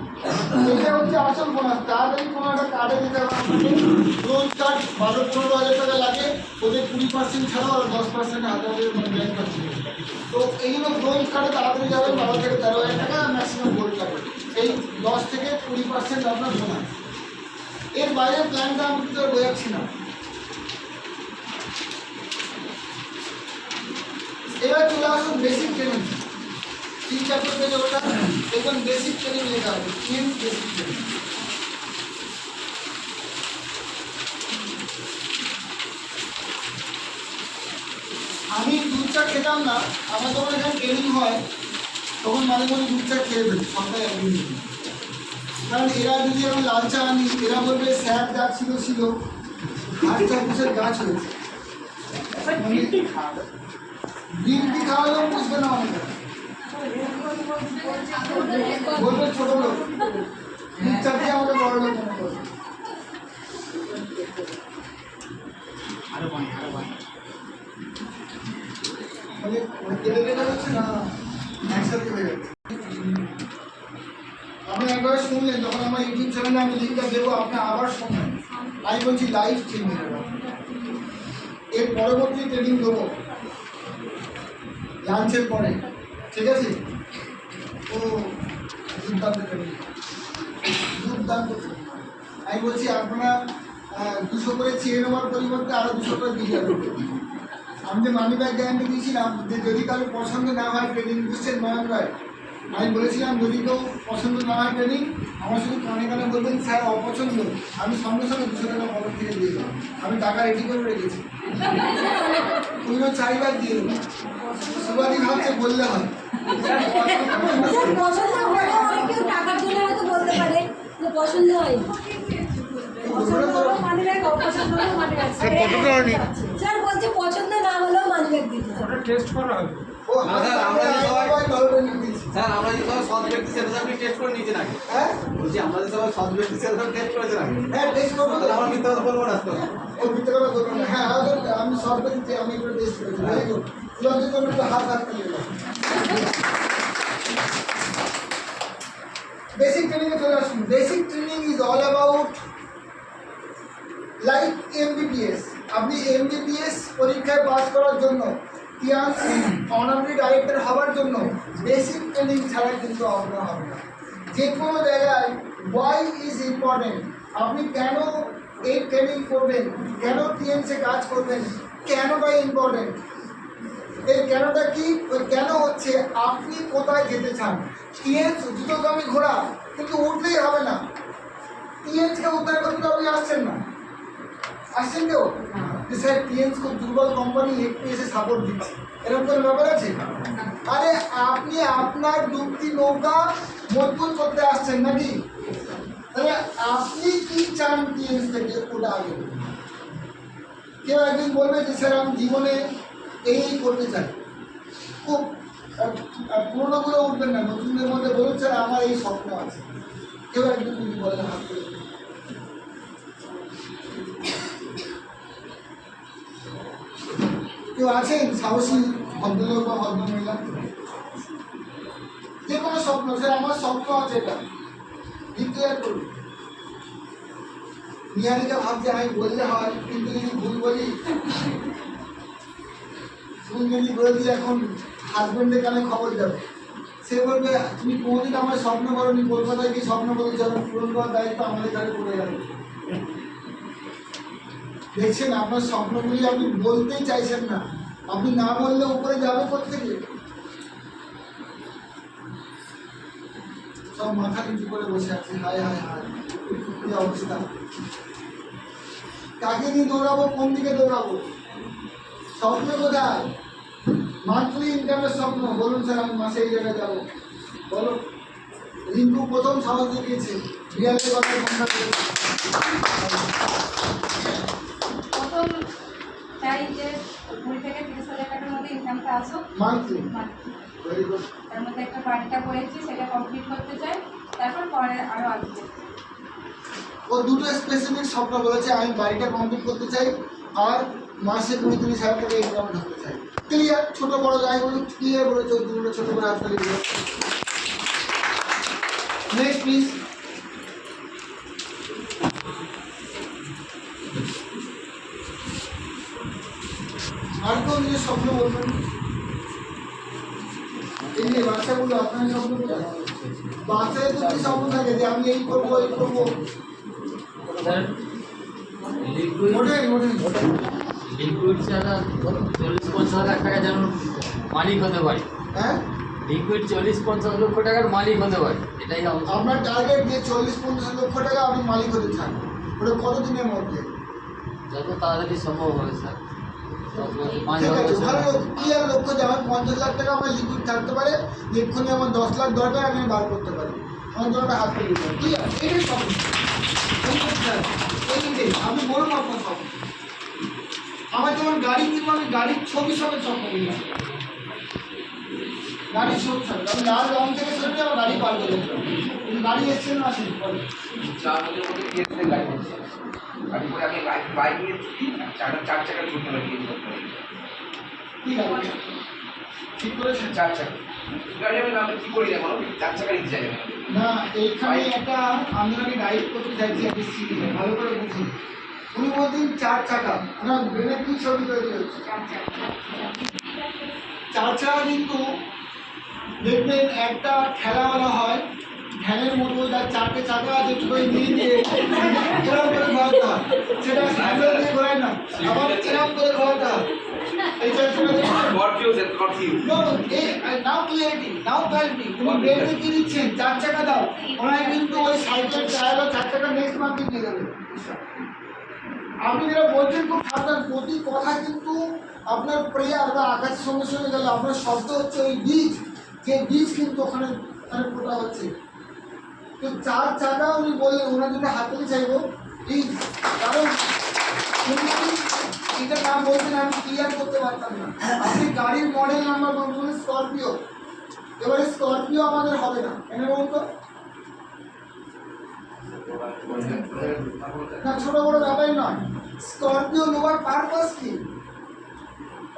এটা হচ্ছে আসল বোনাস। তাড়াতাড়ি কোনো একটা কার্ডে দিতে হবে আপনাকে। ব্রোঞ্জ কার্ড 12-15,000 টাকা লাগে, ওদের 20% ছাড়াও আর 10% হাতে ব্যাংক পাচ্ছে। তো এইগুলো ব্রোঞ্জ কার্ডে তাড়াতাড়ি যাবেন 12 থেকে 13,000 টাকা, ম্যাক্সিমাম গোল্ড কার্ডে এই 10 থেকে 20% আপনার বোনাস। এর বাইরে প্ল্যানটা আমি কিন্তু বোঝাচ্ছি না। এবার চলে আসুন বেসিক ট্রেনিং। 3 চ্যাপ্টার পেজে ওটা দেখুন বেসিক ট্রেনিং লেখা আছে। বেসিক ট্রেনিং আমি দুধ চা খেতাম না, আমার যখন এখানে ট্রেনিং হয় তখন মাঝে মাঝে দুধ চা খেয়ে ফেলি সপ্তাহে একদিন। কারণ এরা যদি আমি লাল চা আনি এরা বলবে স্যার যা ছিল ছিল, আর চা বুঝের গাছ হয়েছে। গ্রিন টি খাওয়ালেও বুঝবে না অনেকে, বলবে ছোট লোক। দুধ চা দিয়ে আমাদের বড় লোক মনে করবে। কেটে কেটে হচ্ছে না একসাথে হয়ে যাচ্ছে। একবার শুনলেন, যখন আমার ইউটিউব চ্যানেলে আমি লিঙ্কটা দেবো আপনি আবার শুনবেন। আমি বলছি লাইভ ট্রেনিং, এর পরবর্তী ট্রেনিং দেবো লাঞ্চের পরে, ঠিক আছে? ও দুর্দান্ত ট্রেনিং, দুর্দান্ত ট্রেনিং। আমি বলছি আপনারা 200 করে চেয়ে নেওয়ার পরিবর্তে আরও 200 করে দিয়ে যাবেন। আমি যে মানি ব্যাগ গ্যারান্টি দিয়েছিলাম যে যদি কারো পছন্দ না হয় ট্রেনিং, বুঝছেন নয়ন ভাই? আমি বলেছিলাম যদি কেউ পছন্দ না হয় ট্রেনিং, আমার শুধু কানে কানে বলবেন স্যার অপছন্দ, আমি সঙ্গে সঙ্গে 200 টাকা পকেট থেকে দিয়ে দেবো। আমি টাকা রেডি করে রেখেছি, তুমিও 4 ব্যাগ দিয়ে দেবো। সুবাদি ভাবছে বললে হয়। পছন্দ হলে কেউ টাকার জন্য হয়তো বলতে পারে যে পছন্দ হয়, পছন্দ হলো মানি ব্যাগ, অপছন্দ হলো মানি ব্যাগ। স্যার বলছে পছন্দ না হলেও মানি ব্যাগ দিতে হবে। ওটা টেস্ট করা হবে। ও স্যার, আমরা যে সবাই- ভালো ট্রেনিং দিয়েছি। স্যার আমরা যে সবাই সৎ ব্যক্তি সেটা আপনি টেস্ট করে নিয়েছেন আগে। হ্যাঁ বলছি আমরা যে সবাই সৎ ব্যক্তি সেটা টেস্ট করেছেন আগে। হ্যাঁ টেস্ট করবো তো। তাহলে আমার মিথ্যা কথা বলবো না তো। ও ভিতরে কথা বলবো না। হ্যাঁ আমি সরকারি দিচ্ছি, আমি একটু টেস্ট করেছি। Very good. লজিক করে একটু হাত নিয়ে এলাম। বেসিক ট্রেনিং এ চলে আসুন। Basic training is all about like MBBS. আপনি এমবিবিএস পরীক্ষায় পাস করার জন্য, টিআরসি অনারারি ডাইরেক্টর হওয়ার জন্য বেসিক ট্রেনিং ছাড়া কিন্তু আপনার হবে না। যে কোনো জায়গায় ওয়াই ইজ ইম্পর্টেন্ট, আপনি কেন এই ট্রেনিং করবেন, কেন টিএমসে কাজ করবেন, কেনটা ইম্পর্টেন্ট। এই কেনটা কি? ওই কেন হচ্ছে আপনি কোথায় যেতে চান। টিএমস দ্রুতগামী ঘোড়া, কিন্তু উঠলেই হবে না। টিএমসকে উদ্ধার করতে তো আপনি আসছেন না, আসছেন কেউ যে স্যার টিএমস খুব দুর্বল কোম্পানি, একটু এসে সাপোর্ট দিচ্ছে, এরকম কোনো ব্যাপার আছে? আরে আপনি আপনার ডুবতি নৌকা মজবুত করতে আসছেন নাকি? তাহলে আপনি কি চান টিএমস থেকে, ওটা আগে। কেউ একদিন বলবে যে স্যার আমি জীবনে এই করতে চাই, খুব পুরোনোগুলো উঠবেন না, নতুনদের মধ্যে বলুন স্যার আমার এই স্বপ্ন আছে। কেউ একদিন যদি বলেন হাত করে। কেউ আছেন সাহসী ভদ্রলোক বা ভদ্রমহিলা? যে কোনো স্বপ্ন, স্যার আমার স্বপ্ন আছে, এটা ডিক্লেয়ার করুন। নিহারিকা ভাবছে আমি বললে হয়, কিন্তু যদি ভুল বলি, ভুল যদি বলে দিই এখন হাজবেন্ডের কানে খবর যাবে। সে বলবে তুমি কোনোদিন আমার স্বপ্ন করোনি, কলকাতায় কি স্বপ্ন বলে যাবে, পূরণ করার দায়িত্ব আমাদের কাছে পড়ে গেল। দেখছেন আপনার স্বপ্নগুলি আপনি বলতেই চাইছেন না, আপনি না বললে উপরে যাবে কোথেকে? সব মাথা নিচু করে বসে আছে, হায় হায় হায় কি অবস্থা। কাকে নিয়ে দৌড়াবো, কোন দিকে দৌড়াবো? স্বপ্ন কোথায়? মান্থলি ইনকামের স্বপ্ন, বলুন স্যার আমি মাসে এই জায়গায় যাবো, বলো। রিঙ্কু প্রথম সাহস দেখিয়েছে, রিয়ালের কথা ঘন্টা করেছে। প্রথম চাই যে 20 থেকে 30,000 টাকার মধ্যে ইনকামটা আসুক মান্থলি, monthly। Very good. তার মধ্যে একটা বাড়িটা করেছি, সেটা কমপ্লিট করতে চাই, তারপর পরে আরও আসবে। ও দুটো স্পেসিফিক স্বপ্ন বলেছে, আমি বাড়িটা কমপ্লিট করতে চাই আর মাসে 20-30 হাজার টাকা ইনকাম ঢুকতে চাই। ক্লিয়ার, ছোট বড় যাই বলুন, ক্লিয়ার বলেছে। দুটো ছোট করে হাত তালি দিল। Next please. আর কোন নিজের স্বপ্ন বলবেন? এই যে বাচ্চাগুলো আপনার স্বপ্নগুলো, বাচ্চাদের তো কি স্বপ্ন থাকে যে আমি এই করবো এই করবো, ওঠেন ওঠেন। লিকুইড ছাড়া 40-50 লাখ টাকা যেন মালিক হতে পারে। হ্যাঁ লিকুইড 40-50 লক্ষ টাকার মালিক হতে পারে, এটাই আমার। আপনার টার্গেট যে 40-50 লক্ষ টাকা আপনি মালিক হতে চান, ওটা কতদিনের মধ্যে? যত তাড়াতাড়ি সম্ভব হবে স্যার, 10 বছর 5 ঠিক আছে, ভালো বছর। ক্লিয়ার লক্ষ্য যে আমার 50 লাখ টাকা আমার লিকুইড থাকতে পারে, এক্ষুনি আমার 10 লাখ দরকার, আমি বার করতে পারি, আমার জন্য হাত করে দিতে পারি। ক্লিয়ার, এটাই স্বপ্ন। এইটাই আমি বলবো আপনার স্বপ্ন। আমার যেমন গাড়ি কিনবো, আমি গাড়ির ছবি সমেত স্বপ্ন দিয়েছি, গাড়ির ছবি সমেত। আমি লাল রং থেকে সরে আমার গাড়ি পাল্টে দেবো, গাড়ি এসছে না আসেনি বলে। 4 বছরের মধ্যে টিএমসি গাড়ি হচ্ছে। গাড়ি করে আমি বাইক নিয়ে ছুটি, 4 চাকা ছুটতে পারি টিএমসি করতে পারি। কি গাড়ি ঠিক করেছেন? 4 চাকা গাড়ি আমি নামে কি করি না, বলো 4 চাকা নিতে চাই আমি। না এইখানে একটা আপনাকে গাইড করতে চাইছি আমি সিভিলে ভালো করে বুঝুন। উনি বলছেন 4 চাকা, ওনার ব্রেনে কি ছবি তৈরি হচ্ছে? 4 চাকা কিন্তু দেখবেন একটা ঠেলাওয়ালা হয়, ভ্যানের মতো যার 4টে চাকা আছে একটু করে নিয়ে দিয়ে এরকম করে ঘোরাতে হয়, সেটা হ্যান্ডেল দিয়ে ঘোরায় না, আবার এরকম করে ঘোরাতে হয়। এই 4 চাকা নাও ক্লিয়ারিটি, নাও ক্লিয়ারিটি। তুমি ব্রেনে কি দিচ্ছেন? 4 চাকা দাও, ওনারা কিন্তু ওই সাইকেল চালালো 4 চাকা নেক্সট মার্কে নিয়ে যাবে। আপনি যেটা বলছেন খুব সাবধান, প্রতি কথা কিন্তু আপনার প্রেয়ার বা আকাশের সঙ্গে সঙ্গে গেলে আপনার শব্দ হচ্ছে ওই বীজ, যে বীজ কিন্তু ওখানে ফোটা হচ্ছে। তো 4 চাকা উনি বললেন, ওনার যেটা হাতে চাইবো এই, কারণ এটা না বলতেন আমি ক্লিয়ার করতে পারতাম না। আপনি গাড়ির মডেল নাম্বার বলবেন স্করপিও, এবারে স্করপিও আমাদের হবে না, এনে বলুন তো। না ছোট বড় ব্যাপার নয়, স্করপিও নেওয়ার পারপাস কি?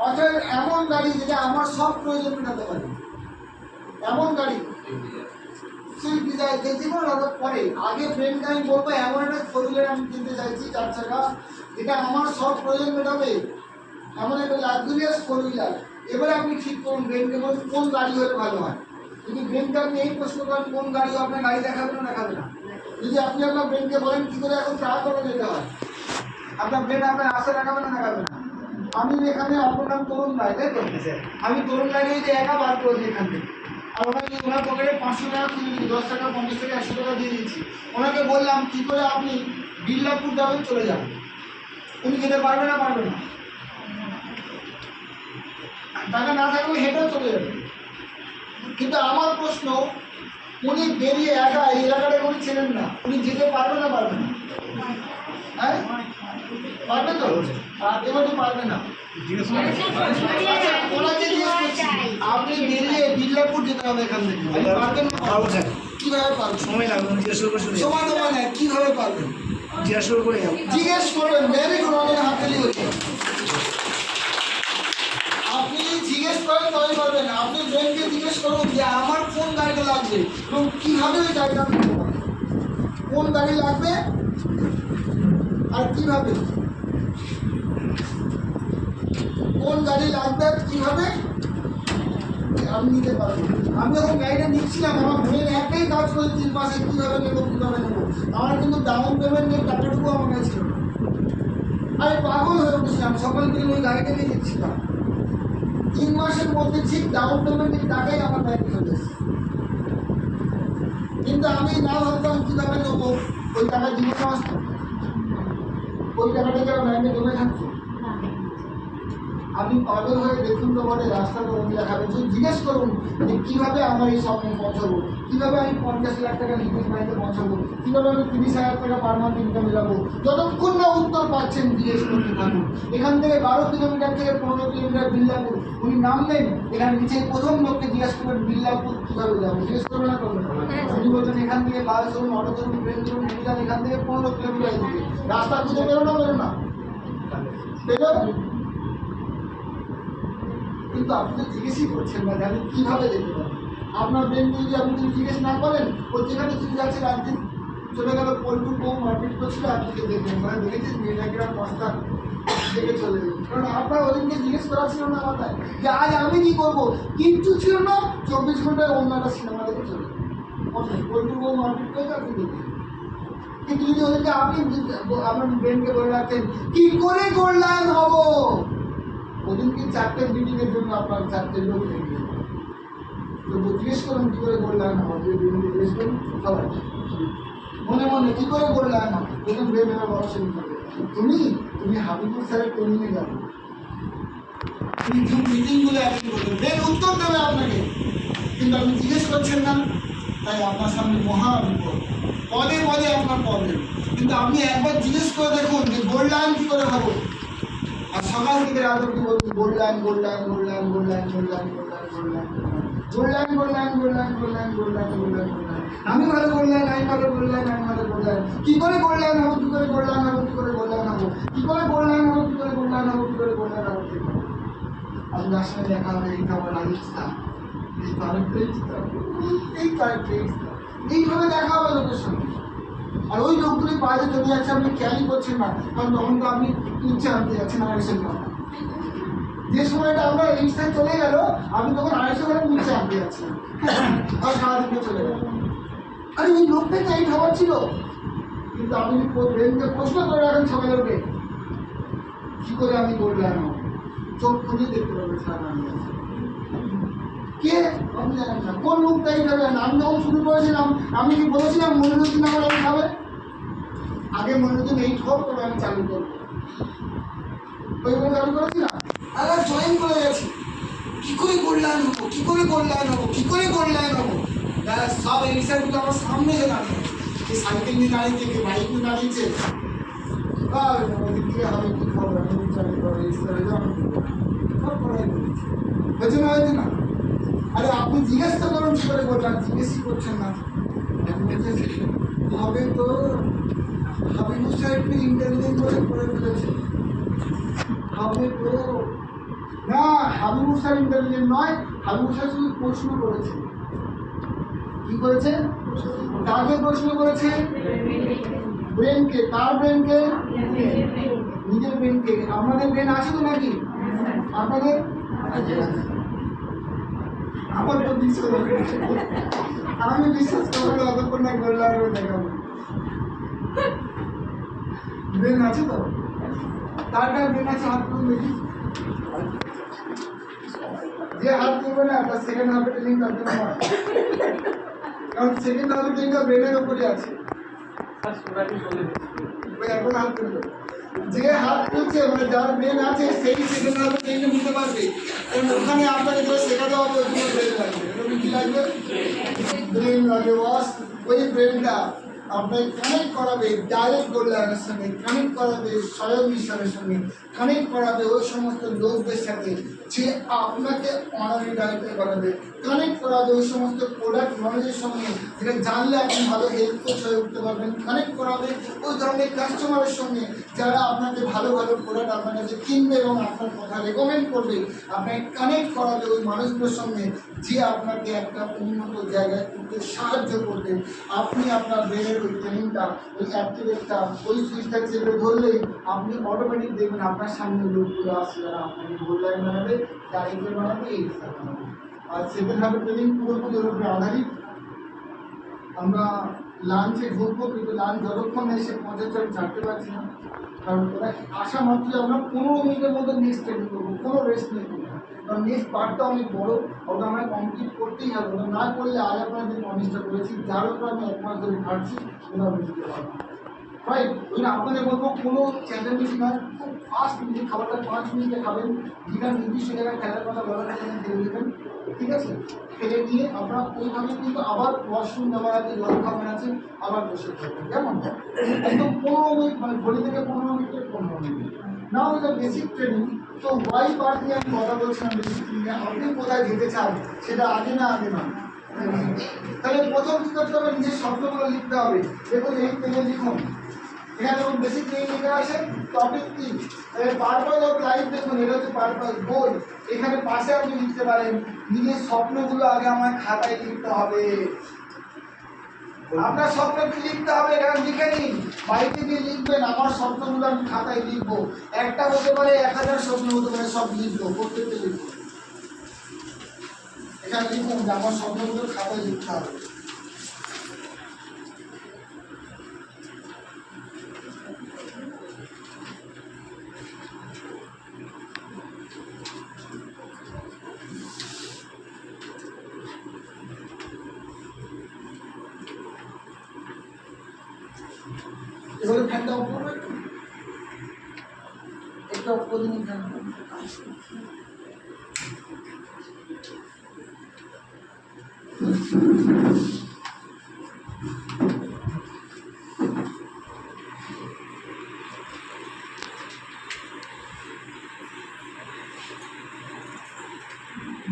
অর্থাৎ এমন গাড়ি যেটা আমার সব প্রয়োজন মেটাতে পারে, এমন গাড়ি সুইফট ডিজায়ার যে কোনো লাগার পরে আগে ব্রেনকে আমি বলবো এমন একটা ফোর হুইলার আমি কিনতে চাইছি 4 চাকা, যেটা আমার সব প্রয়োজন মেটাবে, এমন একটা লাক্সারিয়াস ফোর হুইলার। এবারে আপনি ঠিক করুন ব্রেনকে বলুন কোন গাড়ি হলে ভালো হয়। যদি ব্রেনকে আপনি এই প্রশ্ন করেন কোন গাড়ি, আপনার গাড়ি দেখাবে না দেখাবে না। যদি আপনি আপনার ব্রেনকে বলেন কী করে এখন ট্রাক করে যেতে হয়, আপনার ব্রেন আপনার আশা দেখাবে না দেখাবে না। আমি এখানে আপনার নাম তরুণ রায়, তাই তো? আমি তরুণ রায়কে যদি একা বার করেছি এখান থেকে, আর ওনাকে ওনার পকেটে 500 টাকা খুলে দিই, 10 টাকা 50 টাকা 100 টাকা দিয়ে দিয়েছি, ওনাকে বললাম কী করে আপনি বিল্লাপুর যাবেন চলে যান, উনি যেতে পারবে না? পারবে না। টাকা না থাকলে হেঁটেও চলে যাবে। কিন্তু আমার প্রশ্ন, উনি বেরিয়ে একা এই এলাকাটা উনি চেনেন না, উনি যেতে পারবে না? পারবে না? হ্যাঁ পারবে তো? আর এবারে পারবে না। আচ্ছা, ওনাকে জিজ্ঞেস করছি, আপনি বেরিয়ে বিল্লাপুর যেতে হবে এখান থেকে, আপনি পারবেন না? পারবো স্যার, কিভাবে পারবেন? সময় লাগবে না, জিজ্ঞেস করে সময় দেওয়া নেই, কিভাবে পারবেন? জিজ্ঞেস করে যাবো। জিজ্ঞেস করবেন, ভেরি গুড, আমাদের হাততালি হচ্ছে। আপনি জিজ্ঞেস করেন তবে পারবেন। আপনি ব্রেনকে জিজ্ঞেস করুন যে আমার কোন গাড়িটা লাগবে এবং কীভাবে ওই গাড়িটা আমি নেবো। কোন গাড়ি লাগবে আর কীভাবে, কোন গাড়ি লাগবে আর কীভাবে আমি নিতে পারবো। আমি যখন গাড়িটা নিচ্ছিলাম আমার ব্রেন একটাই কাজ করে 3 মাসে কীভাবে নেবো কীভাবে নেবো। আমার কিন্তু ডাউন পেমেন্টের টাকাটুকু আমার কাছে ছিল না। আমি পাগল হয়ে উঠেছিলাম, সকাল থেকে ওই গাড়িটা নিয়ে দিচ্ছিলাম। 3 মাসের মধ্যে ঠিক ডাউন পেমেন্টের টাকাই আমার ব্যাংকে চলে এসেছে। কিন্তু আমি না ভাবতাম কীভাবে নেবো, ওই টাকা জীবনে আসতো, ওই টাকাটা কি আমার ব্যাংকে জমে থাকতো। আপনি পাগল হয়ে দেখুন তো বলে রাস্তাটা অন্য দেখাবেন, যদি জিজ্ঞেস করুন যে কীভাবে আমার এই স্বপ্নে পৌঁছাবো, কীভাবে আমি 50 লাখ টাকা নিখোঁজ বাড়িতে পৌঁছাবো, কীভাবে আমি 30,000 টাকা পার মান্থ ইনকামে যাবো, যতক্ষণ না উত্তর পাচ্ছেন জিজ্ঞেস করতে থাকুন। এখান থেকে 12 কিলোমিটার থেকে 15 কিলোমিটার বিল্লাপুর, উনি নামলেন, এখানে নিচে প্রথম লোককে জিজ্ঞেস করবেন বিল্লাপুর কীভাবে যাবো, জিজ্ঞেস করবে না করবেন? উনি বলছেন এখান থেকে বাস ধরুন, অটো ধরুন, ট্রেন ধরুন, হেঁটে যান, এখান থেকে 15 কিলোমিটার এদিকে রাস্তা খুঁজে বেরোনো না বেরো। কিন্তু আপনি তো জিজ্ঞেসই করছেন না যে আমি কীভাবে যেতে পারি। আপনার ব্রেনকে যদি আপনি যদি জিজ্ঞেস না করেন, ও যেখানে চলে যাচ্ছে রাত্রি চলে গেল পোলট্রি বউ মারপিট করছিল, আপনি দেখবেন মানে দেখেছেন মেয়েটাকে বস্তা দেখে চলে যাবেন। কারণ আপনার ওদিনকে জিজ্ঞেস করা ছিল না মাথায় যে আজ আমি কী করবো, কিচ্ছু ছিল না। 24 ঘন্টায় অন্য একটা সিনেমা দেখে চলে যাবেন, পোলট্রি বউ মারপিট করতে আপনি দেখবেন। কিন্তু যদি ওদেরকে আপনি আপনার ব্রেনকে বলে রাখতেন কী করে কল্যাণ হবো, ওদিনকে 4টে মিটিংয়ের জন্য আপনার 4টে লোক রেখে তো জিজ্ঞেস করুন কী করে কল্যাণ হবে, জিজ্ঞেস করুন সবাই মনে মনে কী করে কল্যাণ হবে। তখন ব্রেন এবার বড় শুরু করবে, তুমি হাবিবুর স্যারের ট্রেনিংয়ে যাবে, তুমি জুম মিটিংগুলো অ্যাটেন্ড করবেন, ব্রেন উত্তর দেবে আপনাকে। কিন্তু আপনি জিজ্ঞেস করছেন না, তাই আপনার সামনে মহা বিপদ, পদে পদে আপনার প্রবলেম। কিন্তু আপনি একবার জিজ্ঞেস করে দেখুন যে কল্যাণ কী করে হবো। আর সকাল থেকে রাত অব্দি বলছি গোল্ডলাইন গোল্ডলাইন গোল্ডলাইন গোল্ডলাইন গোল্ডলাইন গোল্ডলাইন গোল্ডলাইন গোল্ডলাইন গোল্ডলাইন গোল্ডলাইন গোল্ডলাইন গোল্ডলাইন গোল্ডলাইন আমি ভালো গোল্ডলাইন, আমি ভালো গোল্ডলাইন, আমি ভালো গোল্ডলাইন। কী করে গোল্ডলাইন হবো, কী করে গোল্ডলাইন হবো, কী করে গোল্ডলাইন হবো, কী করে গোল্ডলাইন হবো, কী করে গোল্ডলাইন হবো, কী করে গোল্ডলাইন হবো। ঠিক আছে, আপনি যার সঙ্গে দেখা হবে এই তো আমার রাজস্থান, এই কারেক্টটাই এই কারেক্টটাই এইভাবে দেখা হবে লোকের সঙ্গে। আর ওই লোকগুলি বাইরে চলে যাচ্ছে, আপনি খেয়ালই করছেন না, কারণ তখন তো আপনি উচ্চে আনতে যাচ্ছেন আড়াইশো গ্রাম। যে সময়টা আমরা রিক্সায় চলে গেল, আপনি তখন 250 গ্রাম উচ্চে আনতে যাচ্ছেন, আর সারাদিনে চলে গেল। আরে এই লোকটাকে এই খাবার ছিল, কিন্তু আপনি ব্রেনকে প্রশ্ন করে রাখেন সকালে উঠে, কি করে আমি বললাম, চোখ খুলে দেখতে পাবে সারা কে আপনি জানেন না, কোন লোকটা এই খাবে। আমি যখন শুরু করেছিলাম, আমি কি বলেছিলাম মনিরুদ্দিন আমার আমি খাবে? আগে মনিরুদ্দিন 8 হোক, তবে আমি চালু করবো। ওইভাবে চালু করেছিলাম, আগে জয়েন করে গেছি, কি করে কল্যাণ হবো, কি করে কল্যাণ হবো, কি করে কল্যাণ হবো। সব এই বিষয়গুলো আমার সামনে এসে দাঁড়িয়ে, যে সাইকেল নিয়ে দাঁড়িয়েছে, কে বাইক নিয়ে দাঁড়িয়েছে, আর ওদিক থেকে হবে কি করবো, আমি চালু করবো, এই সব করাই করেছি, হয়েছে না, হয়েছে না। আরে আপনি জিজ্ঞেস তো করুন কি করে বললাম, জিজ্ঞেসই করছেন না। হবে তো হাবিবুর সাহেবকে ইন্টারভিউ করে ফেলেছে, হবে তো না। হাবিবুর সাহেব ইন্টারভিউ নয়, হাবিবুর সাহেব শুধু প্রশ্ন করেছে। কি করেছে? কাকে প্রশ্ন করেছে? ব্রেনকে। কার ব্রেনকে? নিজের ব্রেনকে। আপনাদের ব্রেন আছে তো নাকি? আপনাদের আমার তো বিশ্বাস হবে, আমি বিশ্বাস করবো না অতক্ষণ না করলে আর দেখাবো। ব্রেন আছে তো? কার কার ব্রেন আছে হাত তুলুন দেখি। যে হাত তুলবে না তার সেকেন্ড হাফে ট্রেনিং করতে হবে, কারণ সেকেন্ড হাফে ট্রেনিংটা ব্রেনের উপরে আছে। এখন হাত তুলবে, যে হাত তুলছে মানে যার ব্রেন আছে সেই সেকেন্ড হাফে ট্রেনিং নিতে পারবে, কারণ ওখানে আপনাকে যেটা শেখাতে হবে ওখানে ব্রেন লাগবে। এরকম কি লাগবে? ব্রেন লাগবে। বস ওই ব্রেনটা আপনাকে কানেক্ট করাবে ডাইরেক্ট কল্যাণের সঙ্গে, কানেক্ট করাবে স্বয়ং ঈশ্বরের সঙ্গে, কানেক্ট করাবে ওই সমস্ত লোকদের সাথে যে আপনাকে অনারি ডাইরেক্টে করাবে, কানেক্ট করাবে ওই সমস্ত প্রোডাক্ট নলেজের সঙ্গে যেটা জানলে আপনি ভালো হেল্প কোচ হয়ে উঠতে পারবেন, কানেক্ট করাবে ওই ধরনের কাস্টমারের সঙ্গে যারা আপনাকে ভালো ভালো প্রোডাক্ট আপনার কাছে কিনবে এবং আপনার কথা রেকমেন্ড করবে, আপনাকে কানেক্ট করাবে ওই মানুষগুলোর সঙ্গে যে আপনাকে একটা উন্নত জায়গায় করতে সাহায্য করবে। আপনি আপনার ব্রেনের ওই ট্রেনিংটা, ওই অ্যাক্টিভেটটা, ওই সুইচটা চেপে ধরলেই আপনি অটোমেটিক দেখবেন আপনার সামনে লোকগুলো আসছে যারা আপনাকে গোল্ডলাইন বানাবে, ডাইরেক্টর বানাবে, এই বানাবে। আর সেকেন্ড হাফের ট্রেনিং পুরোপুরি ওর উপরে আধারিত। আমরা লাঞ্চে ঢুকবো, কিন্তু লাঞ্চ যতক্ষণ না এসে পৌঁছাচ্ছে আমি ছাড়তে পারছি না, কারণ ওরা আসা মাত্রই আমরা 15 মিনিটের মধ্যে নেক্সট ট্রেনিং করবো, কোনো রেস্ট নেই। কারণ নেক্সট পার্টটা অনেক বড়ো, ওটা আমায় কমপ্লিট করতেই হবে। ওটা না করলে আজ আপনার যে প্রমিসটা করেছি, যার উপর আমি 1 মাস ধরে ঘাটছি, ওটা আমি দিতে পারবো। রাইট, ওই জন্য আপনাদের বলবো কোনো চ্যালেঞ্জ নয়, খুব ফাস্ট মিনিটে খাবারটা 5 মিনিটে খাবেন, যেটা নির্দিষ্ট জায়গায় খেলার কথা বলার জন্য ফেলে দেবেন, ঠিক আছে? ফেলে নিয়ে আপনারা ওইভাবে কিন্তু আবার ওয়াশরুম যাওয়ার আছে, জল খাবার আছে, আবার বসে থাকবেন। কেমন? একদম 15 মিনিট, মানে ঘড়ি থেকে 15 মিনিটের 15 মিনিট। না ওইটা বেসিক ট্রেনিং। তো ওয়াই পার্ট নিয়ে আমি কথা বলছিলাম, বেসিক ট্রেনিংয়ে আপনি কোথায় যেতে চান সেটা আগে না তাহলে প্রথম কী করতে হবে? নিজের স্বপ্নগুলো লিখতে হবে। দেখুন এই পেজে লিখুন, এখানে যখন বেসিক ট্রেনিং লিখে আসে টপিক কি, পারপাস অফ লাইফ, দেখুন এটা হচ্ছে পারপাস, গোল। এখানে পাশে আপনি লিখতে পারেন নিজের স্বপ্নগুলো আগে আমার খাতায় লিখতে হবে। আপনার স্বপ্ন কি লিখতে হবে এখানে লিখে নিন, বাড়িতে গিয়ে লিখবেন আমার স্বপ্নগুলো আমি খাতায় লিখবো। একটা হতে পারে, 1000 স্বপ্ন হতে পারে, সব লিখবো, প্রত্যেকটা লিখবো। এখানে লিখুন যে আমার স্বপ্নগুলো খাতায় লিখতে হবে। এবারে ফ্যানটা অফ করবে, একটু অফ করে দিন ফ্যান।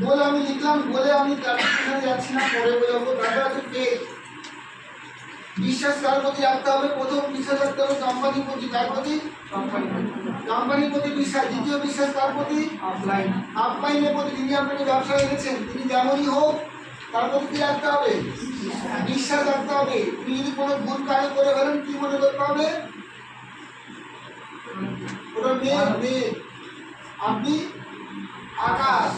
বলে আমি লিখলাম, বলে আমি ক্লাসিফিকেশনে যাচ্ছি না, পরে বোঝাবো। ব্যাপার আছে পেজ। বিশ্বাস কার প্রতি রাখতে হবে? প্রথম বিশ্বাস রাখতে হবে কোম্পানির প্রতি। কার প্রতি? কোম্পানির প্রতি বিশ্বাস। দ্বিতীয় বিশ্বাস কার প্রতি? আপলাইনের প্রতি। তিনি আপনাকে ব্যবসায় এনেছেন, তিনি যেমনই হোক তার মধ্যে কি রাখতে হবে? বিশ্বাস রাখতে হবে। তুমি যদি কোনো ভুল কাজ করে ফেলেন কি মনে করতে হবে? ওটা মেয়ে, আপনি আকাশ,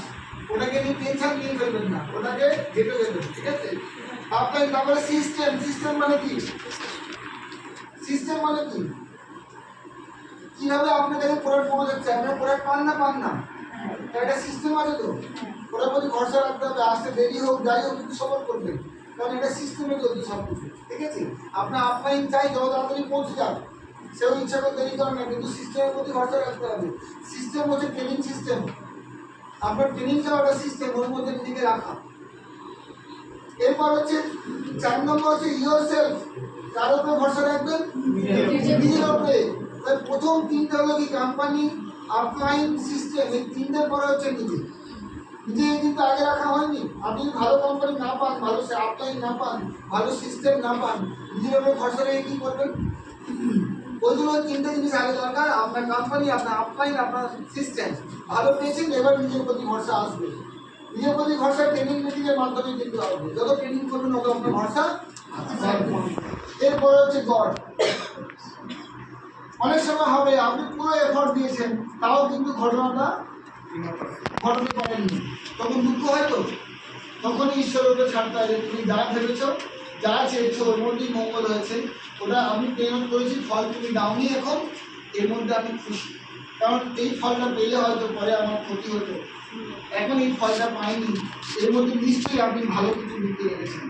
ওটাকে নিয়ে টেনশন নিয়ে ফেলবেন না, ওটাকে ঘেটে দেবেন, ঠিক আছে? আপনার তারপরে সিস্টেম, সিস্টেম মানে কি? সিস্টেম মানে কি? কিভাবে আপনার কাছে প্রোডাক্ট পৌঁছাচ্ছে? আপনার প্রোডাক্ট পান না একটা সিস্টেম আছে তো। ওটার প্রতি ভরসা রাখতে হবে, আসতে দেরি হোক যাই হোক কিন্তু সফল করবেন, কারণ এটা সিস্টেমে চলছে সব কিছু, ঠিক আছে? আপনার আপলাইন চাই যত তাড়াতাড়ি পৌঁছে যান, সেও ইচ্ছা করে দেরি করেন না, কিন্তু সিস্টেমের প্রতি ভরসা রাখতে হবে। সিস্টেম হচ্ছে ট্রেনিং সিস্টেম, আপনার ট্রেনিংটা একটা সিস্টেম, ওর মধ্যে নিজেকে রাখা। এরপর হচ্ছে 4 নম্বর হচ্ছে ইয়োর সেলফ, কার উপরে ভরসা রাখবেন? নিজের উপরে। প্রথম 3টা হলো কি কোম্পানি, আপলাইন, সিস্টেম, এই 3টার পরে হচ্ছে নিজে কিন্তু আগে রাখা হয়নি। আপনি ভালো কোম্পানি না পান, ভালো আপলাইন না পান, ভালো সিস্টেম না পান, নিজের উপরে ভরসা রেখে কি করবেন? ওই জন্য 3টে জিনিস আগে দরকার, আপনার কোম্পানি, আপনার আপলাইন, আপনার সিস্টেম ভালো পেয়েছেন, এবার নিজের প্রতি ভরসা আসবে। নিজের প্রতি ভরসা ট্রেনিং মিটিংয়ের মাধ্যমে কিন্তু আসবে, যত ট্রেনিং করবেন তত আপনার ভরসা আসবে। এরপরে হচ্ছে গড। অনেক সময় হবে আপনি পুরো এফোর্ট দিয়েছেন তাও কিন্তু ঘটনাটা ঘটতে পারেননি, তখন দুঃখ হয় তো, তখনই ঈশ্বরের উপরে ছাড়তে হবে। তুমি যা ভেবেছ, যা চেয়েছো ওর মধ্যেই মঙ্গল হয়েছে, ওটা আমি পেমেন্ট করেছি, ফল তুমি দাওনি, এখন এর মধ্যে আমি খুশি, কারণ এই ফলটা পেলে হয়তো পরে আমার ক্ষতি হতো, এখন এই ফলটা পাইনি, এর মধ্যে নিশ্চয়ই আপনি ভালো কিছু নিতে রেখেছেন।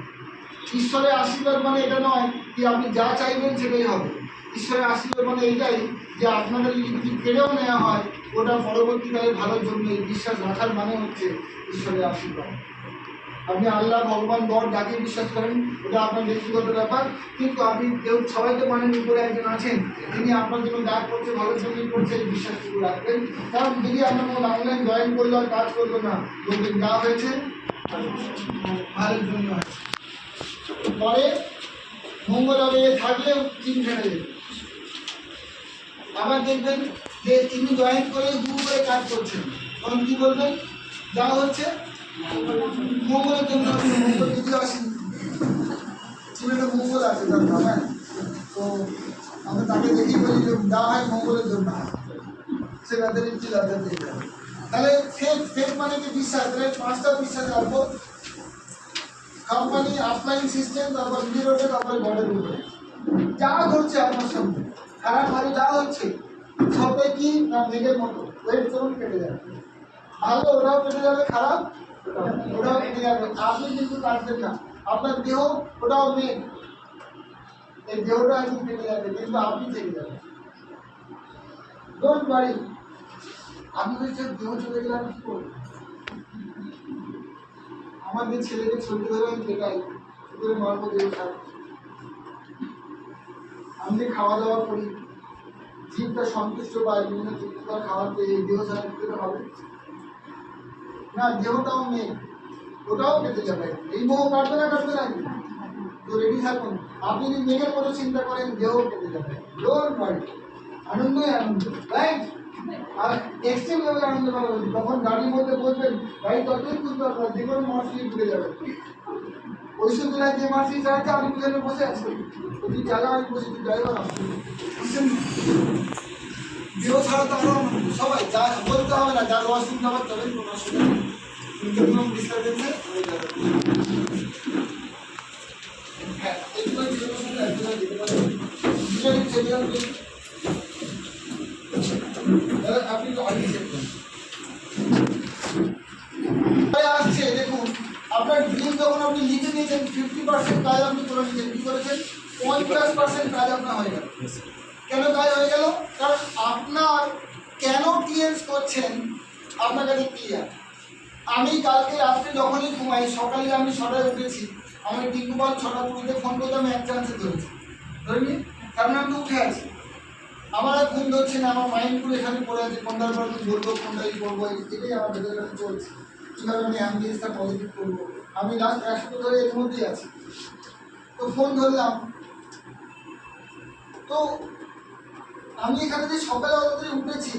ঈশ্বরের আশীর্বাদ মানে এটা নয় যে আপনি যা চাইবেন সেটাই হবে। ঈশ্বরের আশীর্বাদ মানে এইটাই যে আপনারা যদি কিছু কেড়েও নেওয়া হয় ওটা পরবর্তীকালে ভালোর জন্য, এই বিশ্বাস রাখার মানে হচ্ছে ঈশ্বরের আশীর্বাদ। আপনি আল্লাহ, ভগবান, গড যাকে বিশ্বাস করেন ওটা আপনার ব্যক্তিগত ব্যাপার, কিন্তু আপনি কেউ সবাইকে মানেন, উপরে একজন আছেন তিনি আপনার জন্য যা করছে ভালোর জন্যই করছে, এই বিশ্বাসটুকু রাখবেন। কারণ যদি আপনার কোনো অনলাইন জয়েন করলো আর কাজ করলো না, লোকের যা হয়েছে ভালোর জন্য আছে। পরে মঙ্গল হবে থাকলেও চিন ফেলে দেবে। আবার দেখবেন যে তিনি জয়েন করে গুরু করে কাজ করছেন, তখন কি বলবেন? যা হচ্ছে মঙ্গলের জন্য, মঙ্গল যদি আসেন চিনের মঙ্গল আছে তার নাম, হ্যাঁ, তো আমরা তাকে দেখেই বলি যে যা হয় মঙ্গলের জন্য, সে তাদের ইচ্ছে তাদের দিয়ে যাবে। তাহলে ফেক, ফেক মানে কি? বিশ্বাস। তাহলে 5টা বিশ্বাস রাখবো, কোম্পানি, আপলাইন, সিস্টেম, তারপর নিজের উপরে, তারপরে গডের উপরে। যা ঘটছে আপনার সামনে, খারাপ ভালো যা হচ্ছে সবটাই কি না মেঘের মতো, ওয়েট করুন, কেটে যাবে। ভালো ওটাও কেটে যাবে, খারাপ ওটাও কেটে যাবে, আপনি কিন্তু কাটবেন না। আপনার দেহ ওটাও মেঘ, এই দেহটা একদিন কেটে যাবে, কিন্তু আপনি থেকে যাবেন। Don't worry. আমি বলছি দেহ চলে গেলে আমি কি করবো? আমাদের ছেলেকে ছবি ধরে আমি পেটাই, কি করে মারবো দেহ ছাড়া? আমি খাওয়া দাওয়া করি, জীবটা সন্তুষ্ট পায়, বিভিন্ন তৃপ্তিকর খাবার পেয়ে, এই দেহ ছাড়া কি হবে? না, দেহটাও নেই, ওটাও পেতে যাবে। এই মোহ কাটবে না, কাটবে না, তো রেডি থাকুন। আপনি যদি মেঘের মতো চিন্তা করেন, দেহ পেতে যাবে। ডোন্ট ওয়ারি, আনন্দই আনন্দ, রাইট? আর এক্সট্রিম লেভেল আনন্দ ভালো বলছি, তখন গাড়ির মধ্যে বসবেন, গাড়ি ততই খুঁজতে আপনার যে কোনো মার্সিডিজ ঘুরে যাবে। ওই সব জেলায় যে মার্সিডিজ চালাচ্ছে আমি পিছনে বসে আছি, তুই চালা আমি বসে, তুই ড্রাইভার আসছি, দেহ ছাড়া তো আরো সবাই যা বলতে হবে না, যার ওয়াশরুম যাবার তবেই কোনো অসুবিধা নেই, মিনিমাম ডিস্টার্বেন্সে হয়ে যাবে। হ্যাঁ, এইগুলো যেগুলো শুনে একজনে যেতে পারে বিষয়টি ছেড়ে যাবে। আপনি তো আগে চেক করুন আসছে। দেখুন আপনার ড্রিম যখন আপনি লিখে নিয়েছেন, 50% কাজ আপনি করে নিয়েছেন, কি করেছেন? 50% কাজ আপনার হয়ে গেল। কেন কাজ হয়ে গেল? কারণ আপনার কেন টিএনস করছেন আপনার কাছে ক্লিয়ার। আমি কালকে রাত্রে যখনই ঘুমাই, সকালে আমি 6টায় উঠেছি, আমি টিকুবাল 6টা 20-তে ফোন করতে আমি এক চান্সে ধরেছি, ধরিনি, কারণ আমি তো উঠে আছি, আমার আর ঘুম ধরছে না, আমার মাইন্ডগুলো এখানে পড়ে আছে, কোনটার পর কি বলবো, কোনটা কি করবো, এটাই আমার ভেতরে কাছে চলছে, কীভাবে আমি অ্যাম্বিয়েন্সটা পজিটিভ করবো। আমি লাস্ট 1 সপ্তাহ ধরে এর মধ্যেই আছি। তো ফোন ধরলাম, তো আমি এখানে যে সকালে অলরেডি উঠেছি,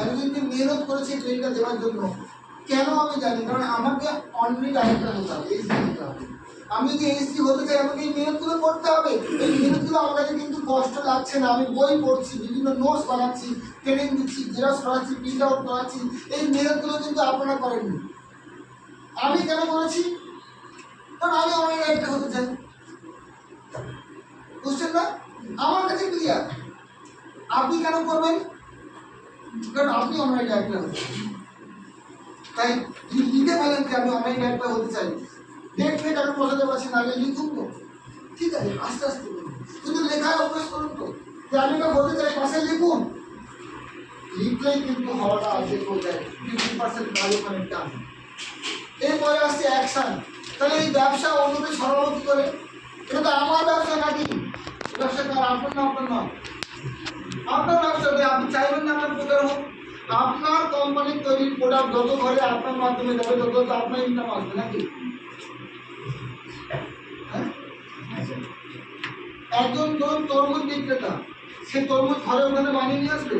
এতদিন যে মেহনত করেছি ট্রেনটা দেওয়ার জন্য, কেন আমি জানি, কারণ আমাকে অনলি ডাইরেক্টর হতে হবে, এইচডি হতে হবে। আমি যদি এইচডি হতে চাই আমাকে এই মেহনতগুলো করতে হবে। এই মেহনতগুলো আমার কাছে কিন্তু কষ্ট লাগছে না। আমি বই পড়ছি, বিভিন্ন নোটস বানাচ্ছি, ট্রেনিং দিচ্ছি, জেরক্স করাচ্ছি, প্রিন্ট আউট করাচ্ছি। এই মেহনতগুলো কিন্তু আপনারা করেননি। আমি কেন করেছি? কারণ আমি অনলাইন ডাইরেক্টর হতে চাই। বুঝছেন না? আমার কাছে ক্লিয়ার। আপনি কেন করবেন? কারণ আপনি অনলাইন ডাইরেক্টর হতে চান। তাই লিখে ফেলেন যে আমি অনলাইন ডাইরেক্টর হতে চাই। ডেট ফেট আমি বোঝাতে পারছি না, আগে লিখুন তো। ঠিক আছে, আস্তে আস্তে করুন, কিন্তু লেখায় অভ্যাস করুন তো যে আমি এটা হতে চাই, পাশে লিখুন। লিখলেই কিন্তু হওয়াটা অর্ধেক হয়ে যায়, 50% কাজ ওখানে টান। এরপরে আসছে অ্যাকশন। তাহলে এই ব্যবসা অন্যকে সরানো কি করে? এটা তো আমার ব্যবসা নাকি? ব্যবসা কার? আপনার না আপনার নয়? আপনার ব্যবসা। আপনি চাইবেন না আপনার প্রচার হোক? আপনার কোম্পানির তৈরি প্রোডাক্ট যত ঘরে আপনার মাধ্যমে যাবে তত তো আপনার ইনকাম আসবে নাকি? হ্যাঁ? একজন ধরুন তরমুজ বিক্রেতা, সে তরমুজ ঘরে ওখানে বানিয়ে নিয়ে আসবে।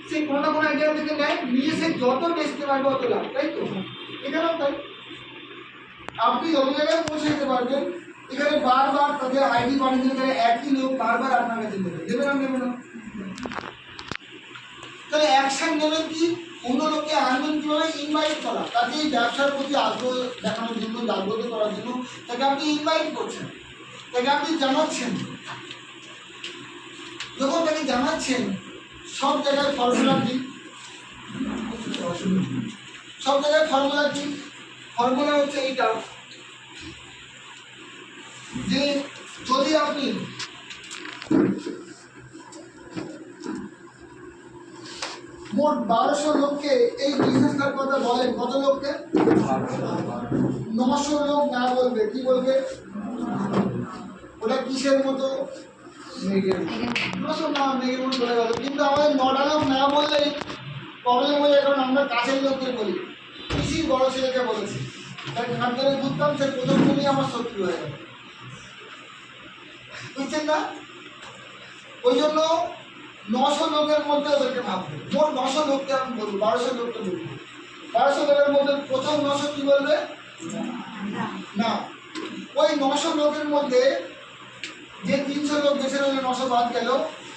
সে কোনো না কোনো আইডিয়া থেকে নেয়, নিয়ে সে যত বেচতে পারবে অত লাভ, তাই তো? এখানেও তাই। আপনি যত জায়গায় পৌঁছে যেতে পারবেন, এখানে বারবার তাদের আইডি বানিয়ে দিলে তারা একই লোক বারবার আপনার কাছে দেবে না, দেবে না। তাহলে অ্যাকশন নেবেন কি? অন্য লোককে আনবেন কিভাবে? ইনভাইট করা। তাকে এই ব্যবসার প্রতি আগ্রহ দেখানোর জন্য, জাগ্রত করার জন্য তাকে আপনি ইনভাইট করছেন, তাকে আপনি জানাচ্ছেন। যখন তাকে জানাচ্ছেন, সব জায়গায় ফর্মুলা কি? সব জায়গায় ফর্মুলা কি? ফর্মুলা হচ্ছে এইটা যে যদি আপনি মোট 1200 লোককে এই বিজনেসটার কথা বলেন, কত লোককে? 900 লোক না বলবে, কি বলবে? ওটা কিসের মতো? মেঘের মতো চলে গেল। কিন্তু আমাদের 9টা লোক না বললেই প্রবলেম হয়ে যায়, কারণ আমরা কাছের লোকদের বলি। পিসির বড় ছেলেকে বলেছি, তাই ঘাট ধরে ঘুরতাম, সে প্রথম দিনই আমার শত্রু হয়ে গেল। বুঝছেন না? ওই জন্য 900 লোকের মধ্যে ওদেরকে ভাববে। মোট 900 লোককে আমি বলবো, 1200 লোককে বলবো। 1200 লোকের মধ্যে প্রথম 900 কি বলবে? না। ওই 900 লোকের মধ্যে যে 300 লোক বেছে রইল, 900 বাদ গেল,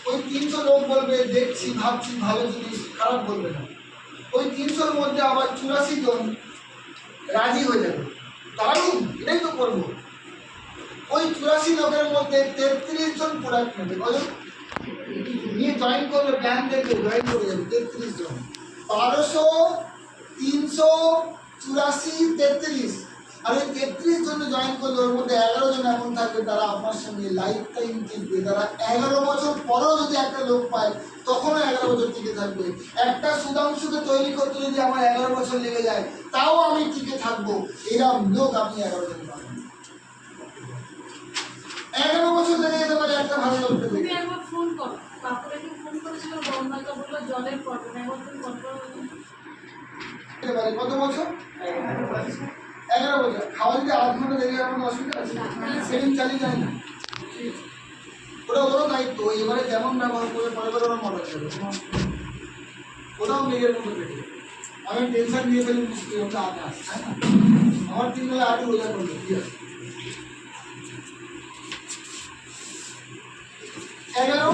ওই 300 লোক বলবে দেখছি, ভাবছি, ভালো জিনিস, খারাপ বলবে না। ওই 300-র মধ্যে আবার 84 জন রাজি হয়ে যাবে, দারুণ, এটাই তো করবো। ওই 84 লোকের মধ্যে 33 জন প্রোডাক্ট নেবে, বলুন, নিয়ে জয়েন করবে, প্ল্যান দেখবে, জয়েন করে যাবে 33 জন। 1200, 300, 84, 33। আর ওই 33 জন জয়েন করলে ওর মধ্যে 11 জন এমন থাকবে তারা আপনার সঙ্গে লাইফ টাইম টিকবে। তারা 11 বছর পরেও যদি একটা লোক পায়, তখনও 11 বছর টিকে থাকবে। একটা সুধাংশুকে তৈরি করতে যদি আমার 11 বছর লেগে যায়, তাও আমি টিকে থাকবো। এরকম লোক আপনি 11 জন পাবেন। 11 বছর লেগে যেতে পারে একটা ভালো লোক পেতে। তুমি একবার ফোন করো, তারপরে কি ফোন করেছিল, বন্ধুটা বললো জলের প্রবলেম, একবার তুমি কন্ট্রোল কত বছর? 11 বছর। খাওয়া দিতে 8 ঘন্টা লেগে যাওয়ার কোনো অসুবিধা আছে? সেদিন চালিয়ে যায় না, ওটা ওরও দায়িত্ব। এবারে যেমন ব্যবহার করে পরে পরে ওরা মনে যাবে, ওটাও মেঘের মতো পেটে। আমি টেনশন নিয়ে ফেলি, মুশকিল ওটা আগে আসে, তাই না? আমার 3 বেলা আগে রোজা করবে, ঠিক আছে? 11,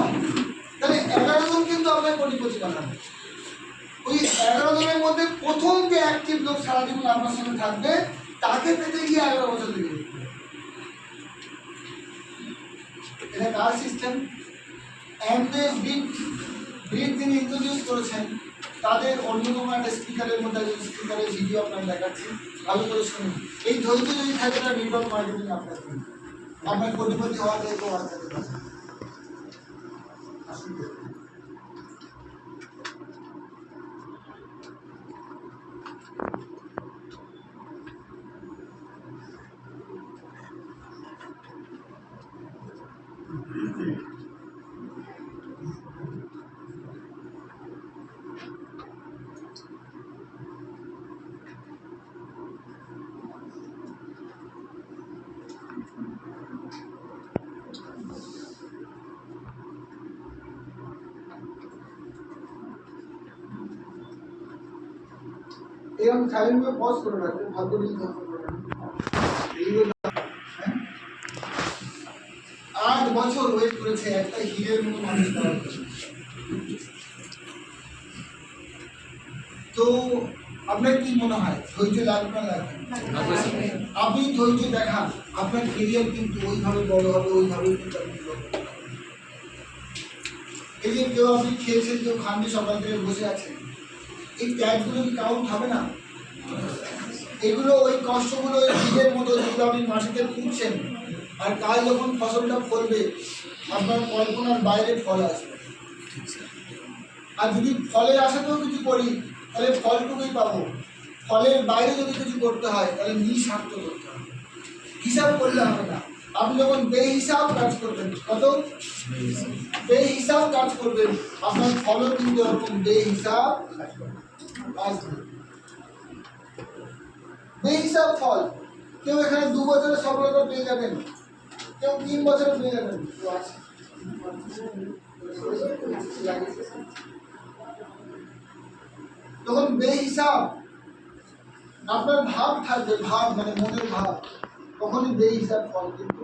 তাহলে 11 জন কিন্তু আপনার কোটিপতি বানাবে। ওই 11 জনের মধ্যে প্রথম যে অ্যাক্টিভ লোক সারা জীবন আপনার সঙ্গে থাকবে, তাকে পেতে গিয়ে 11 বছর লেগে যাবে। এটা কার সিস্টেম? এমএস ব্রিট তিনি ইন্ট্রোডিউস করেছেন। তাদের অন্যতম একটা স্পিকারের মধ্যে একজন স্পিকারের ভিডিও আপনার দেখাচ্ছি, ভালো করে শুনুন। এই ধৈর্য যদি থাকে না, নেটওয়ার্ক মার্কেটিং আপনার করুন, আপনার কোটিপতি হওয়া যায় তো আর থাকতে পারে। আসুন। এরকম সাইলেন্ট পজ করে রাখবেন, ভাগ্য দিন এইগুলো। 8 বছর ওয়েট করেছে একটা হিরের মতো মানুষ পাওয়ার জন্য। তো আপনার কি মনে হয় ধৈর্য লাগবে না লাগবে? আপনি ধৈর্য দেখান, আপনার কেরিয়ার কিন্তু ওইভাবে বড় হবে, ওইভাবেই কিন্তু আপনি grow করবেন। এই যে কেউ আপনি খেয়েছেন, কেউ খাননি, সকাল থেকে বসে আছেন, এই ট্যাগগুলো কি কাউন্ট হবে না? এগুলো ওই কষ্টগুলো ওই বীজের মতো, যেগুলো আপনি মাটিতে খুঁজছেন, আর কাল যখন ফসলটা ফলবে আপনার কল্পনার বাইরে ফল আসবে। আর যদি ফলের আশাতেও কিছু করি তাহলে ফলটুকুই পাবো, ফলের বাইরে যদি কিছু করতে হয় তাহলে নিঃস্বার্থ করতে হবে, হিসাব করলে হবে না। আপনি যখন বেহিসাব কাজ করবেন, কত বেহিসাব কাজ করবেন, আপনার ফলও কিন্তু এরকম বেহিসাব আসবে। বেহিসাব ফল, কেউ এখানে 2 বছরের সফলতা পেয়ে যাবেন, কেউ 3 বছরে পেয়ে যাবেন, কেউ আছে তখন বেহিসাব আপনার ভাব থাকবে, ভাব মানে মনের ভাব, তখনই বেহিসাব ফল কিন্তু।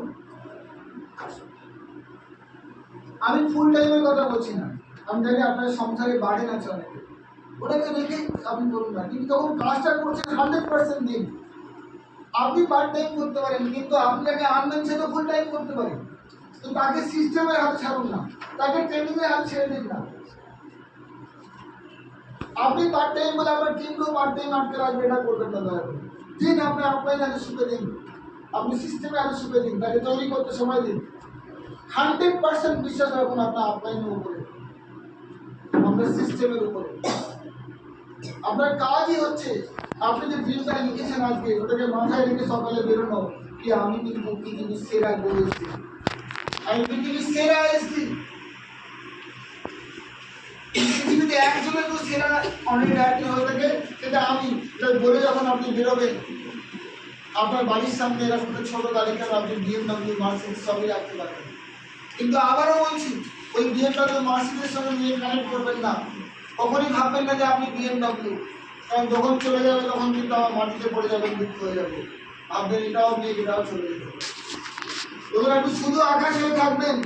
আমি ফুল টাইমের কথা বলছি না, আমি জানি আপনার সংসারে বাড়েন আছে অনেকে, ওটাকে দেখে আপনি করুন না, কিন্তু তখন কাজটা করছেন 100% দিন। আপনি পার্ট টাইম করতে পারেন, কিন্তু আপনি যাকে আনবেন সে তো ফুল টাইম করতে পারেন। তো তাকে সিস্টেমের হাতে ছাড়ুন না, তাকে ট্রেনিংয়ের হাতে ছেড়ে দিন না। আপনি পার্ট টাইম বলে আপনার টিমকেও পার্ট টাইম আটকে রাখবে, এটা করবেন না দয়া করে। দিন আপনি আপনার হাতে সুপে দিন, আপনি সিস্টেমের হাতে সুপে দিন, তাকে তৈরি করতে সময় দিন। 100% বিশ্বাস রাখুন আপনার আপলাইনের উপরে, আপনার সিস্টেমের উপরে। আপনার কাজই হচ্ছে আপনি যে ড্রিমটা লিখেছেন আজকে, ওটাকে মাথায় রেখে সকালে বেরোনো, কি আমি কিন্তু পৃথিবীর সেরা গোল এসেছি, আমি পৃথিবীর সেরা এসেছি। পৃথিবীতে একজনের তো সেরা অনেক ডায়াবেটিস হয়ে থাকে, সেটা আমি। এটা বলে যখন আপনি বেরোবেন, আপনার বাড়ির সামনে এরকম একটা ছোট গাড়িতে আপনি BMW, মার্সিডিজ সবই রাখতে পারবেন। কিন্তু আবারও বলছি, ওই BMW, মার্সিডিজের সঙ্গে নিয়ে কানেক্ট করবেন না। কখনই ভাববেন না যে আপনি BMW, কারণ যখন চলে যাবে তখন কিন্তু আমার মাটিতে পড়ে যাবেন, দুঃখ হয়ে যাবে। ভাববেন এটাও মেঘ, এটাও চলে যাবে। তখন আপনি শুধু আকাশ হয়ে থাকবেন,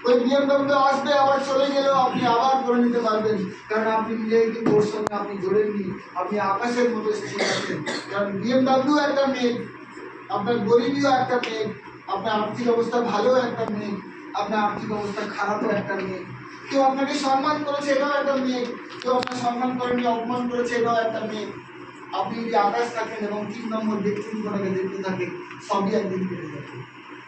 ওই BMW আসবে, আবার চলে গেলেও আপনি আবার করে নিতে পারবেন, কারণ আপনি নিজেই কিন্তু ওর সঙ্গে আপনি জোড়েননি, আপনি আকাশের মতো স্থির আছেন। কারণ BMW একটা মেঘ, আপনার গরিবীও একটা মেঘ, আপনার আর্থিক অবস্থা ভালো একটা মেঘ, আপনার আর্থিক অবস্থা খারাপও একটা মেঘ। কেউ আপনাকে সম্মান করেছে, এটাও একটা মেঘ, কেউ আপনার সম্মান করেনি, অপমান করেছে, এটাও একটা মেঘ। আপনি যদি আকাশ থাকেন এবং 3 নম্বর ব্যক্তি করাকে দেখতে থাকেন, সবই একদিন কেটে যাবে।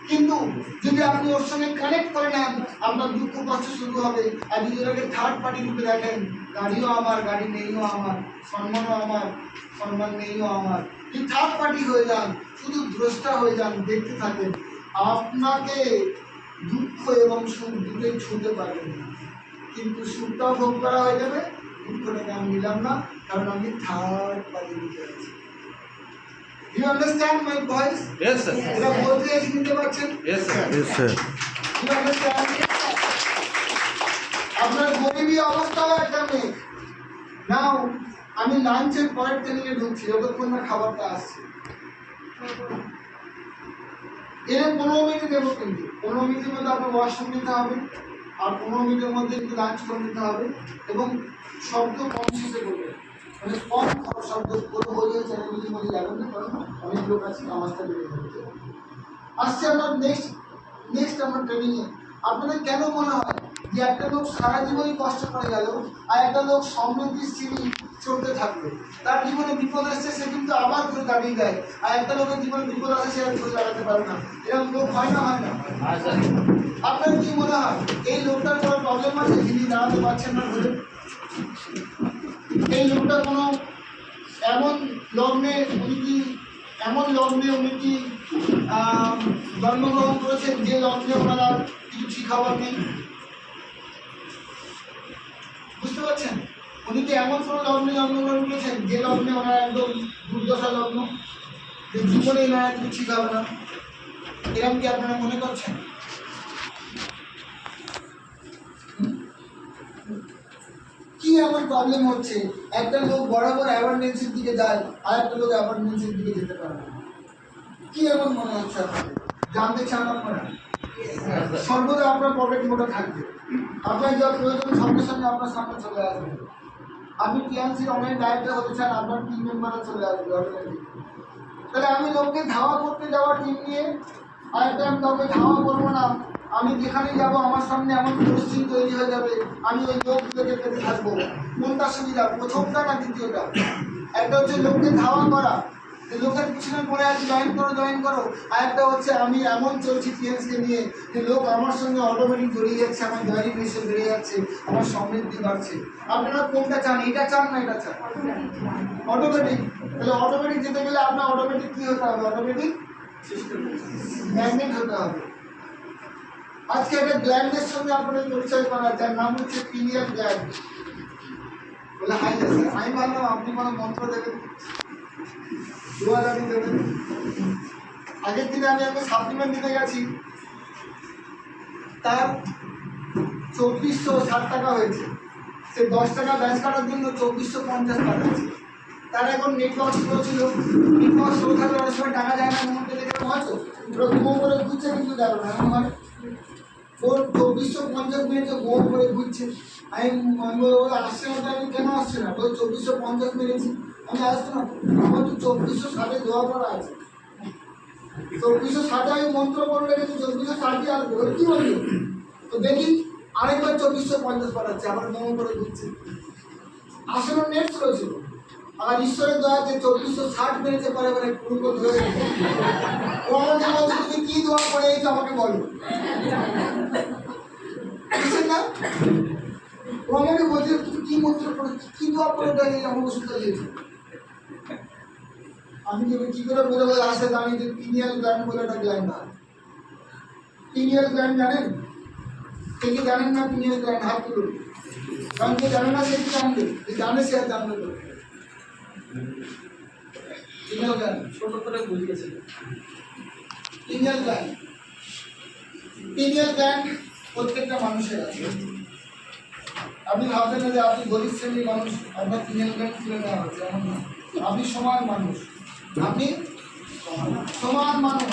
কিন্তু যদি আপনি ওর সঙ্গে কানেক্ট করে নেন, আপনার দুঃখ কষ্ট শুরু হবে। আর যদি ওটাকে থার্ড পার্টি রূপে দেখেন, গাড়িও আমার, গাড়ি নেইও আমার, সম্মানও আমার, সম্মান নেইও আমার, যদি থার্ড পার্টি হয়ে যান, শুধু দ্রষ্টা হয়ে যান, দেখতে থাকেন, আপনাকে দুঃখ এবং সুখ দুটোই ছুঁতে পারবেন না। কিন্তু সুখটাও ভোগ করা হয়ে যাবে, দুঃখটাকে আমি নিলাম না, কারণ আমি থার্ড পার্টি রূপে আছি। You understand my voice? Yes, sir. এটা বলতে এসে নিতে পারছেন? Yes, sir. Yes, sir. You understand? আপনার গরিবী অবস্থাও একটা মেঘ। নাও আমি লাঞ্চের পরের টেবিলে ঢুকছি, যতক্ষণ না খাবারটা আসছে। এর 15 মিনিট দেবো, কিন্তু 15 মিনিটের মধ্যে আপনার ওয়াশরুম নিতে হবে, আর 15 মিনিটের মধ্যে কিন্তু লাঞ্চ করে নিতে হবে, এবং শব্দ কম শেষে করবে, মানে কম শব্দ করে হয়ে চ্যানেলগুলির মধ্যে যাবেন না, কারণ অনেক লোক আছে, আওয়াজটা বেড়ে যাবে। আসছে আমরা নেক্সট আমরা ট্রেনিংয়ে। আপনাদের কেন মনে হয় যে একটা লোক সারা জীবনই কষ্ট করে গেল, আর একটা লোক সমৃদ্ধির সিঁড়ি চড়তে থাকবে, তার জীবনে বিপদ আসছে, সে কিন্তু আবার ঘুরে দাঁড়িয়ে দেয়, আর একটা লোকের জীবনে বিপদ আসে, সে আর ঘুরে দাঁড়াতে পারে না? এরকম লোক হয় না, হয় না? আপনার কি মনে হয় এই লোকটার কোনো প্রবলেম আছে, যিনি দাঁড়াতে পারছেন না ঘুরে? এই লোকটা কোনো এমন লগ্নে উনি কি জন্মগ্রহণ করেছেন যে লগ্নে ওনারা কিছু ঠিক হওয়ার নেই? বুঝতে পারছেন? উনি কি এমন কোনো লগ্নে জন্মগ্রহণ করেছেন যে লগ্নে ওনারা একদম দুর্দশা লগ্ন, যে জীবনে ওনারা কিছু ঠিক হবে না? এরকম কি আপনারা মনে করছেন? কি এমন প্রবলেম হচ্ছে একটা লোক বরাবর অ্যাবান্ডেন্সের দিকে যায় আর একটা লোক অ্যাবান্ডেন্সের দিকে যেতে পারে না? কি এমন মনে হচ্ছে আপনাদের? জানতে চান আপনারা? সর্বদা আপনার পকেট মোটা থাকবে, আপনার যা প্রয়োজন সঙ্গে সঙ্গে আপনার সামনে চলে আসবে। আপনি টিএমসির অনলাইন ডায়েটে হতে চান, আপনার টিম মেম্বাররা চলে আসবে অটোমেটিক। তাহলে আমি লোককে ধাওয়া করতে যাওয়া টিম নিয়ে আর একটা আমি কাউকে ধাওয়া করবো না। আমি যেখানে যাবো আমার সামনে এমন পরিস্থিতি তৈরি হয়ে যাবে, আমি ওই লোকগুলোকে পেতে থাকবো। কোনটা সুবিধা, প্রথমটা না দ্বিতীয়টা? একটা হচ্ছে লোককে ধাওয়া করা, যে লোকের পিছনে পড়ে আছে জয়েন করো। আর একটা হচ্ছে আমি এমন চলছি টিএমসিকে নিয়ে যে লোক আমার সঙ্গে অটোমেটিক জড়িয়ে যাচ্ছে, আমার জয়েনিং রেশিও বেড়ে যাচ্ছে, আমার সমৃদ্ধি বাড়ছে। আপনারা কোনটা চান, এটা চান না এটা চান? অটোমেটিক। তাহলে অটোমেটিক যেতে গেলে আপনার অটোমেটিক কি হতে হবে? অটোমেটিক ম্যাগনেট হতে হবে। আজকে একটা গ্ল্যান্ডের সঙ্গে আপনাদের পরিচয় করা, যার নাম হচ্ছে পিনিয়াল গ্ল্যান্ড। বলে হাই স্যার, আমি ভাবলাম আপনি কোনো মন্ত্র দেবেন, দুয়ারানি দেবেন। আগের দিনে আমি একটা সাপ্লিমেন্ট দিতে গেছি, তার 2460 টাকা হয়েছে। সে 10 টাকা ব্যাচ কাটার জন্য 2450 পাঠাচ্ছে। তার এখন নেটওয়ার্ক স্লো ছিল, নেটওয়ার্ক স্লো থাকলে অনেক সময় টাকা যায় না, মুহূর্তে দেখে হয়তো ওরা ঘুমো করে ঘুরছে, কিন্তু যাবে না এমন হয়। ওর 2450 মিনিটে ঘুমো করে ঘুরছে। আমি আসছে না, আমি কেন আসছে না? ওই 2450 মেরেছি, আমি আসবো না। আমার তো 2460 দেওয়া করা আছে, 2460 আমি মন্ত্র করে রেখেছি, 2460 আসবে। ওর কি বলবো? তো দেখি আরেকবার 2450 পাঠাচ্ছে, আবার ঘুমো করে ঘুরছে। আসলে নেট স্লো ছিল। আর ঈশ্বরের দয়াতে 2460 মিনিটে পরে পরে পুরো ধরে ও আমাকে বলছে তুমি কি দোয়া করে এই তো আমাকে বলো, বুঝছেন না? ও আমাকে বলছে তুমি কি মন্ত্র করে কি দোয়া করে আমার ওষুধটা দিয়েছে। আমি কি করে বলে বলে আসে জানি যে পিনিয়াল গ্ল্যান্ড বলে একটা গ্ল্যান্ড হয়। পিনিয়াল গ্ল্যান্ড জানেন? কে কি জানেন না পিনিয়াল গ্ল্যান্ড? হাত তুলুন। কারণ যে জানে না সে কি জানবে, যে জানে সে আর জানবে না। পিনিয়াল গ্ল্যান্ড ছোট করে বুঝিয়েছিল। পিনিয়াল গ্ল্যান্ড, পিনিয়াল গ্ল্যান্ড প্রত্যেকটা মানুষের আছে। আপনি ভাববেন না যে আপনি গরিব শ্রেণীর মানুষ, আপনার পিনিয়াল গ্ল্যান্ড তুলে নেওয়া হচ্ছে, এমন না। আপনি সমান মানুষ, আপনি সমান মানুষ,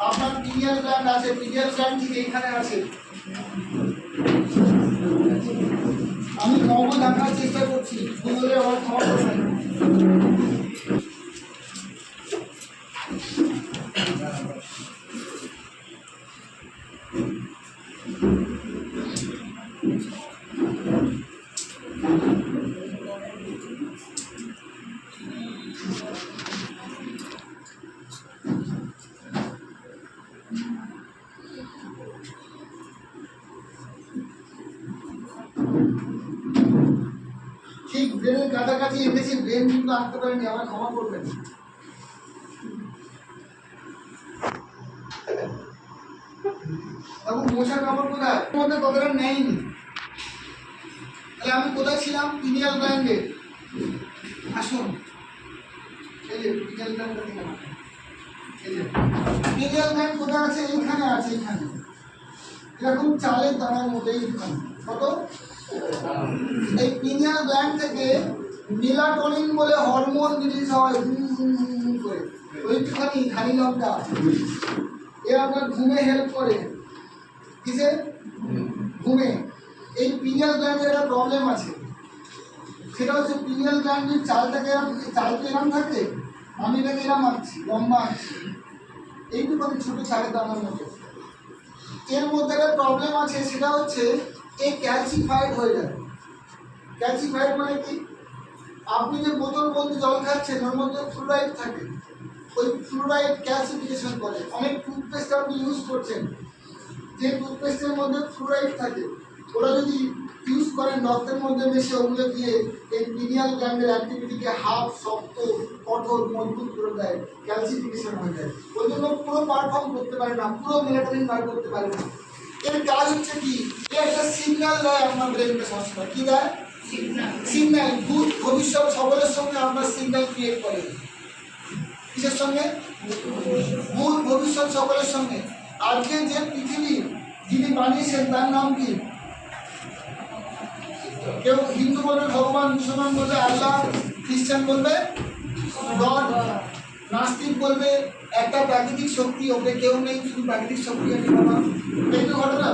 আপনার পিনিয়াল গ্ল্যান্ড আছে। পিনিয়াল গ্ল্যান্ড ঠিক এইখানে আছে। আমি ক্ষমা দেখার চেষ্টা করছি, বলে আমার ক্ষমা করবেন। ঠিক ব্রেনের কাছাকাছি এনেছি, ব্রেন কিন্তু আনতে পারেনি, আমার ক্ষমা করবেন। তখন মশার কামড় কোথায় মধ্যে কতটা নেয়নি। তাহলে আমি কোথায় ছিলাম? পিনিয়াল গ্ল্যান্ডে। আসুন, এই যে পিনিয়াল গ্ল্যান্ডটা থেকে না, এই যে পিনিয়াল গ্ল্যান্ড কোথায় আছে? এইখানে আছে, এইখানে এরকম চালের দানার মধ্যে। এইখানে কত? এই পিনিয়াল গ্ল্যান্ড থেকে মেলাটোনিন বলে হরমোন রিলিজ হয় করে, ওইটুখানি ধানি লঙ্কা। এ আপনার ঘুমে হেল্প করে। কিসে? ঘুমে। এই পিনিয়াল গ্ল্যান্ডের একটা প্রবলেম আছে, সেটা হচ্ছে পিনিয়াল গ্ল্যান্ডের চালটাকে চালটা এরম থাকে, আমি এটাকে এরম আঁকছি, লম্বা আঁকছি, এইটুখানি ছোট চালের দানার মতো। এর মধ্যে একটা প্রবলেম আছে, সেটা হচ্ছে এই ক্যালসিফাইড হয়ে যায়। ক্যালসিফাইড মানে কি? আপনি যে বোতল বন্ধ জল খাচ্ছেন ওর মধ্যে ফ্লুরাইড থাকে, ওই ফ্লুরাইড ক্যালসিফিকেশন করে। অনেক টুথপেস্ট আপনি ইউজ করছেন, যে টুথপেস্টের মধ্যে ফ্লুরাইড থাকে, ওরা যদি ইউজ করেন রক্তের মধ্যে মিশে, ওগুলো দিয়ে এই পিনিয়াল গ্ল্যান্ডের অ্যাক্টিভিটিকে হাফ, শক্ত, কঠোর, মজবুত করে দেয়, ক্যালসিফিকেশন হয়ে যায়। ওই জন্য পুরো পারফর্ম করতে পারে না, পুরো মেলাটোনিন বার করতে পারে না। এর কাজ হচ্ছে কি? এ একটা সিগন্যাল দেয় আপনার ব্রেনকে সবসময়। কি দেয়? সিগন্যাল। ভূত ভবিষ্যৎ সকলের সঙ্গে আপনার সিগন্যাল ক্রিয়েট করে। কিসের সঙ্গে? ভূত ভবিষ্যৎ সকলের সঙ্গে। আজকে যে পৃথিবী যিনি বানিয়েছেন তার নাম কি? কেউ হিন্দু বলবে ভগবান, মুসলমান বলবে আল্লাহ, খ্রিস্টান বলবে গড, নাস্তিক বলবে একটা প্রাকৃতিক শক্তি, ওকে কেউ নেই, শুধু প্রাকৃতিক শক্তি আছে বাবা। এই তো ঘটনা।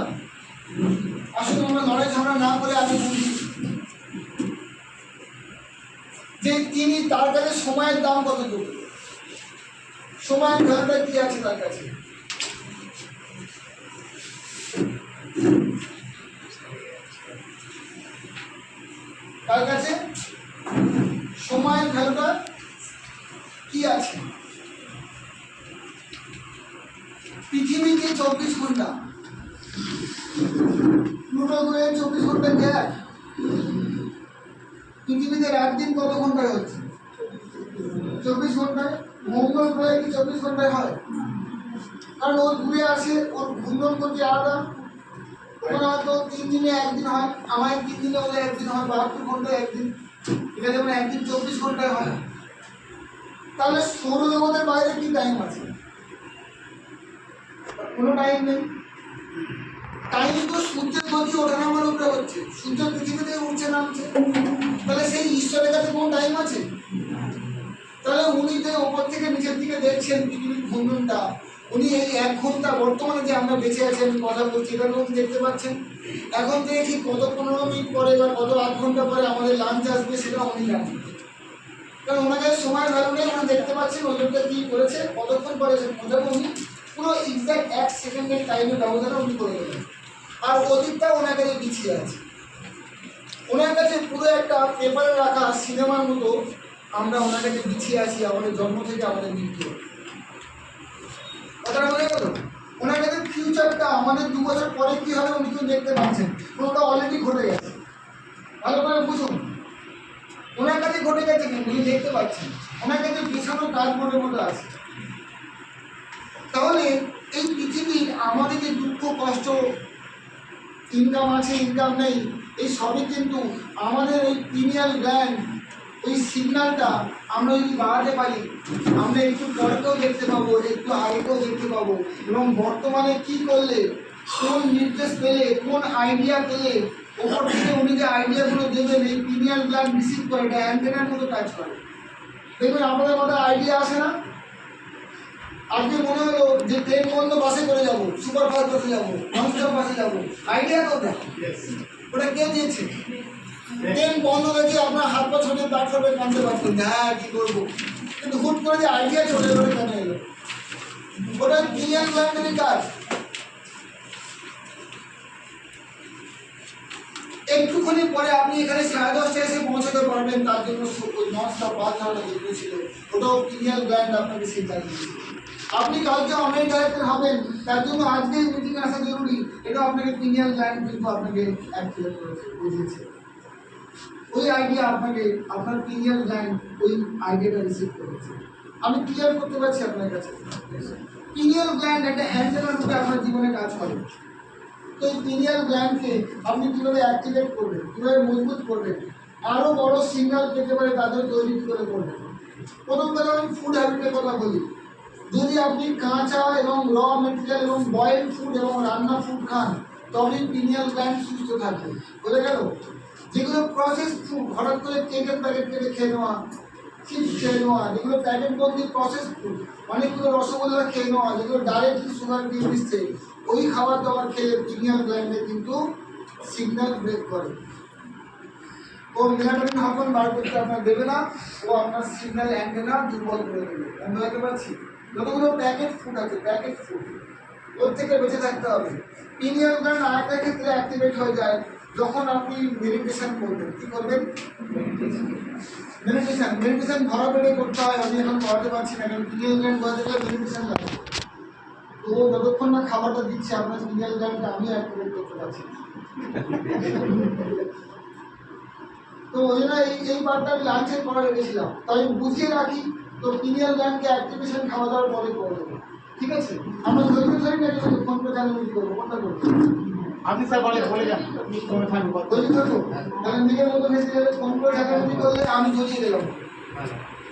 আসলে আমরা লড়াই ঝগড়া না করে আগে বুঝি যে তিনি, তার কাছে সময়ের দাম কতটুকু, সময়ের ভ্যালুটা কি আছে তার কাছে। তার কাছে সময়ের ভ্যালুটা কি আছে। পৃথিবীতে 24 ঘন্টা, প্লুটো গ্রহে 24 ঘন্টা গ্যাপ। পৃথিবীতে রাত দিন কত ঘন্টায় হচ্ছে? 24 ঘন্টায়। মঙ্গল গ্রহে কি 24 ঘন্টায় হয়? কারণ ও দূরে আসে, ওর ঘূর্ণন করতে আলাদা। ওখানে হয়তো 3 দিনে একদিন হয়, আমার 3 দিনে ওদের একদিন হয়, 72 ঘন্টায় একদিন। এটা যেমন একদিন 24 ঘন্টায় হয়। তাহলে সৌরজগতের বাইরে কি টাইম আছে? কোনো টাইম নেই। টাইম তো সূর্যের গতি ওঠানামার উপরে হচ্ছে, সূর্য পৃথিবীতে উঠছে নামছে। তাহলে সেই ঈশ্বরের কাছে কোনো টাইম আছে? তাহলে উনি যে ওপর থেকে নিচের দিকে দেখছেন পৃথিবীর ঘূর্ণনটা, উনি এই 1 ঘন্টা বর্তমানে যে আমরা বেঁচে আছি, আমি কথা বলছি, এটা উনি দেখতে পাচ্ছেন। এখন থেকে কি কত 15 মিনিট পরে বা কত 8 ঘন্টা পরে আমাদের লাঞ্চ আসবে সেটা উনি জানেন। কারণ ওনাকে সময় ভ্যালু নেই, উনি দেখতে পাচ্ছেন ওজনটা কি করেছে, কতক্ষণ পরে বোঝাবো উনি পুরো এক্সাক্ট 1 সেকেন্ডের টাইমের ব্যবধানে উনি করে দেবেন। আর অতীতটা ওনার কাছে পিছিয়ে আছে। ওনার কাছে পুরো একটা পেপারে রাখা সিনেমার মতো আমরা ওনার কাছে পিছিয়ে আছি, আমাদের জন্ম থেকে আমাদের মৃত্যু। কথাটা বোঝা গেল? ওনার কাছে ফিউচারটা আমাদের 2 বছর পরে কি হবে উনি কিন্তু দেখতে পাচ্ছেন, ওটা অলরেডি ঘটে গেছে। ভালো করে বুঝুন, ওনার কাছে ঘটে গেছে কিন্তু উনি দেখতে পাচ্ছেন, ওনার কাছে বিছানো কার্ডবোর্ডের মতো আছে। তাহলে এই পৃথিবীর আমাদের যে দুঃখ কষ্ট, ইনকাম আছে ইনকাম নেই, এই সবই কিন্তু আমাদের ওই পিনিয়াল গ্ল্যান্ড, ওই সিগন্যালটা আমরা যদি বাড়াতে পারি, আমরা একটু পরেও দেখতে পাবো, একটু আগেও দেখতে পাবো, এবং বর্তমানে কি করলে, কোন নির্দেশ পেলে, কোন আইডিয়া পেলে ওপর থেকে উনি যে আইডিয়াগুলো দেবেন এই পিনিয়াল গ্ল্যান্ড রিসিভ করে, এটা অ্যান্টেনার মতো কাজ করে। দেখবেন আমাদের মাথায় আইডিয়া আসে না? আজকে মনে হলো যে ট্রেন বন্ধ, বাসে করে যাবো, সুপার ফাস্ট বাসে যাবো, ননস্টপ বাসে যাবো, আইডিয়া কোথায়? ওটা কে দিয়েছে? ট্রেন বন্ধ দেখে আপনার হাত পা ছোটে প্ল্যাটফর্মে কাঁদতে পারতেন, হ্যাঁ কি করবো, কিন্তু হুট করে যে আইডিয়া চলে গেলে কেন এলো? ওটা পিনিয়াল গ্ল্যান্ডেরই কাজ। একটুখানি পরে আপনি এখানে 10:30টায় এসে পৌঁছাতে পারবেন, তার জন্য ওই ননস্টপ বাস ধরাটা যেগুলো ছিল ওটাও পিনিয়াল গ্ল্যান্ড আপনাকে সিগন্যাল দিয়েছে। আপনি কালকে অনলাইন ডাইরেক্টর হবেন, তার জন্য আজকেই মিটিংয়ে আসা জরুরি, এটা আপনাকে পিনিয়াল গ্ল্যান্ড কিন্তু আপনাকে অ্যাক্টিভেট করেছে, বুঝিয়েছে। ওই আইডিয়া আপনাকে, আপনার পিনিয়াল গ্ল্যান্ড ওই আইডিয়াটা রিসিভ করেছে। আমি ক্লিয়ার করতে পারছি আপনার কাছে? পিনিয়াল গ্ল্যান্ড একটা অ্যান্টেনার রূপে আপনার জীবনে কাজ করে। তো এই পিনিয়াল গ্ল্যান্ডকে আপনি কীভাবে অ্যাক্টিভেট করবেন, কীভাবে মজবুত করবেন, আরও বড় সিগন্যাল পেতে পারে তাদের তৈরি করে করবেন। প্রথম কথা আমি ফুড হ্যাবিটের কথা বলি। যদি আপনি কাঁচা এবং র মেটেরিয়াল এবং বয়েল ফুড এবং রান্না ফুড খান, তবেই পিনিয়াল গ্ল্যান্ড সুস্থ থাকবে। বোঝা গেল? যেগুলো প্রসেস ফুড, হঠাৎ করে কেকের প্যাকেট কেটে খেয়ে নেওয়া, চিপস খেয়ে নেওয়া, যেগুলো প্যাকেট বন্দি প্রসেস ফুড, অনেকগুলো রসগোল্লা খেয়ে নেওয়া, যেগুলো ডাইরেক্টলি সুগার দিয়ে মিশছে, ওই খাবার দাবার খেলে পিনিয়াল গ্ল্যান্ডে কিন্তু সিগন্যাল ব্রেক করে। ও মেলাটোনিন হরমোন বার করতে আপনার দেবে না, ও আপনার সিগন্যাল অ্যান্টেনা দুর্বল করে দেবে। আমি বুঝতে পারছি? যতগুলো প্যাকেট ফুড আছে, প্যাকেট ফুড, ওর থেকে বেঁচে থাকতে হবে। পিনিয়াল গ্ল্যান্ড আরেকটা ক্ষেত্রে অ্যাক্টিভেট হয়ে যায় যখন আপনি মেডিটেশন করবেন। কি করবেন? মেডিটেশন ধরা পেটে করতে হয়। আমি এখন করাতে পারছি না, কারণ পিনিয়াল গ্ল্যান্ড করাতে গেলে মেডিটেশন লাগে। তো যতক্ষণ না খাবারটা দিচ্ছে আপনার পিনিয়াল গ্ল্যান্ডটা আমি অ্যাক্টিভেট করতে পারছি। তো ওই জন্য এই পার্টটা আমি লাঞ্চের পরে রেখেছিলাম, তাই আমি বুঝিয়ে রাখি। তো পিনিয়াল গ্ল্যান্ডকে অ্যাক্টিভেশন খাওয়া দাওয়ার পরে করে দেবো, ঠিক আছে? আমরা ধৈর্য ধরি না, কিন্তু ফোন করে চ্যালেঞ্জ করবো, কোনটা করবো? আপনি স্যার বলে যান, তুমি থাকবো, ধৈর্য থাকবো। তাহলে নিজের মতো ভেসে গেলে ফোন করে চ্যালেঞ্জ করলে আমি ধরিয়ে দিলাম,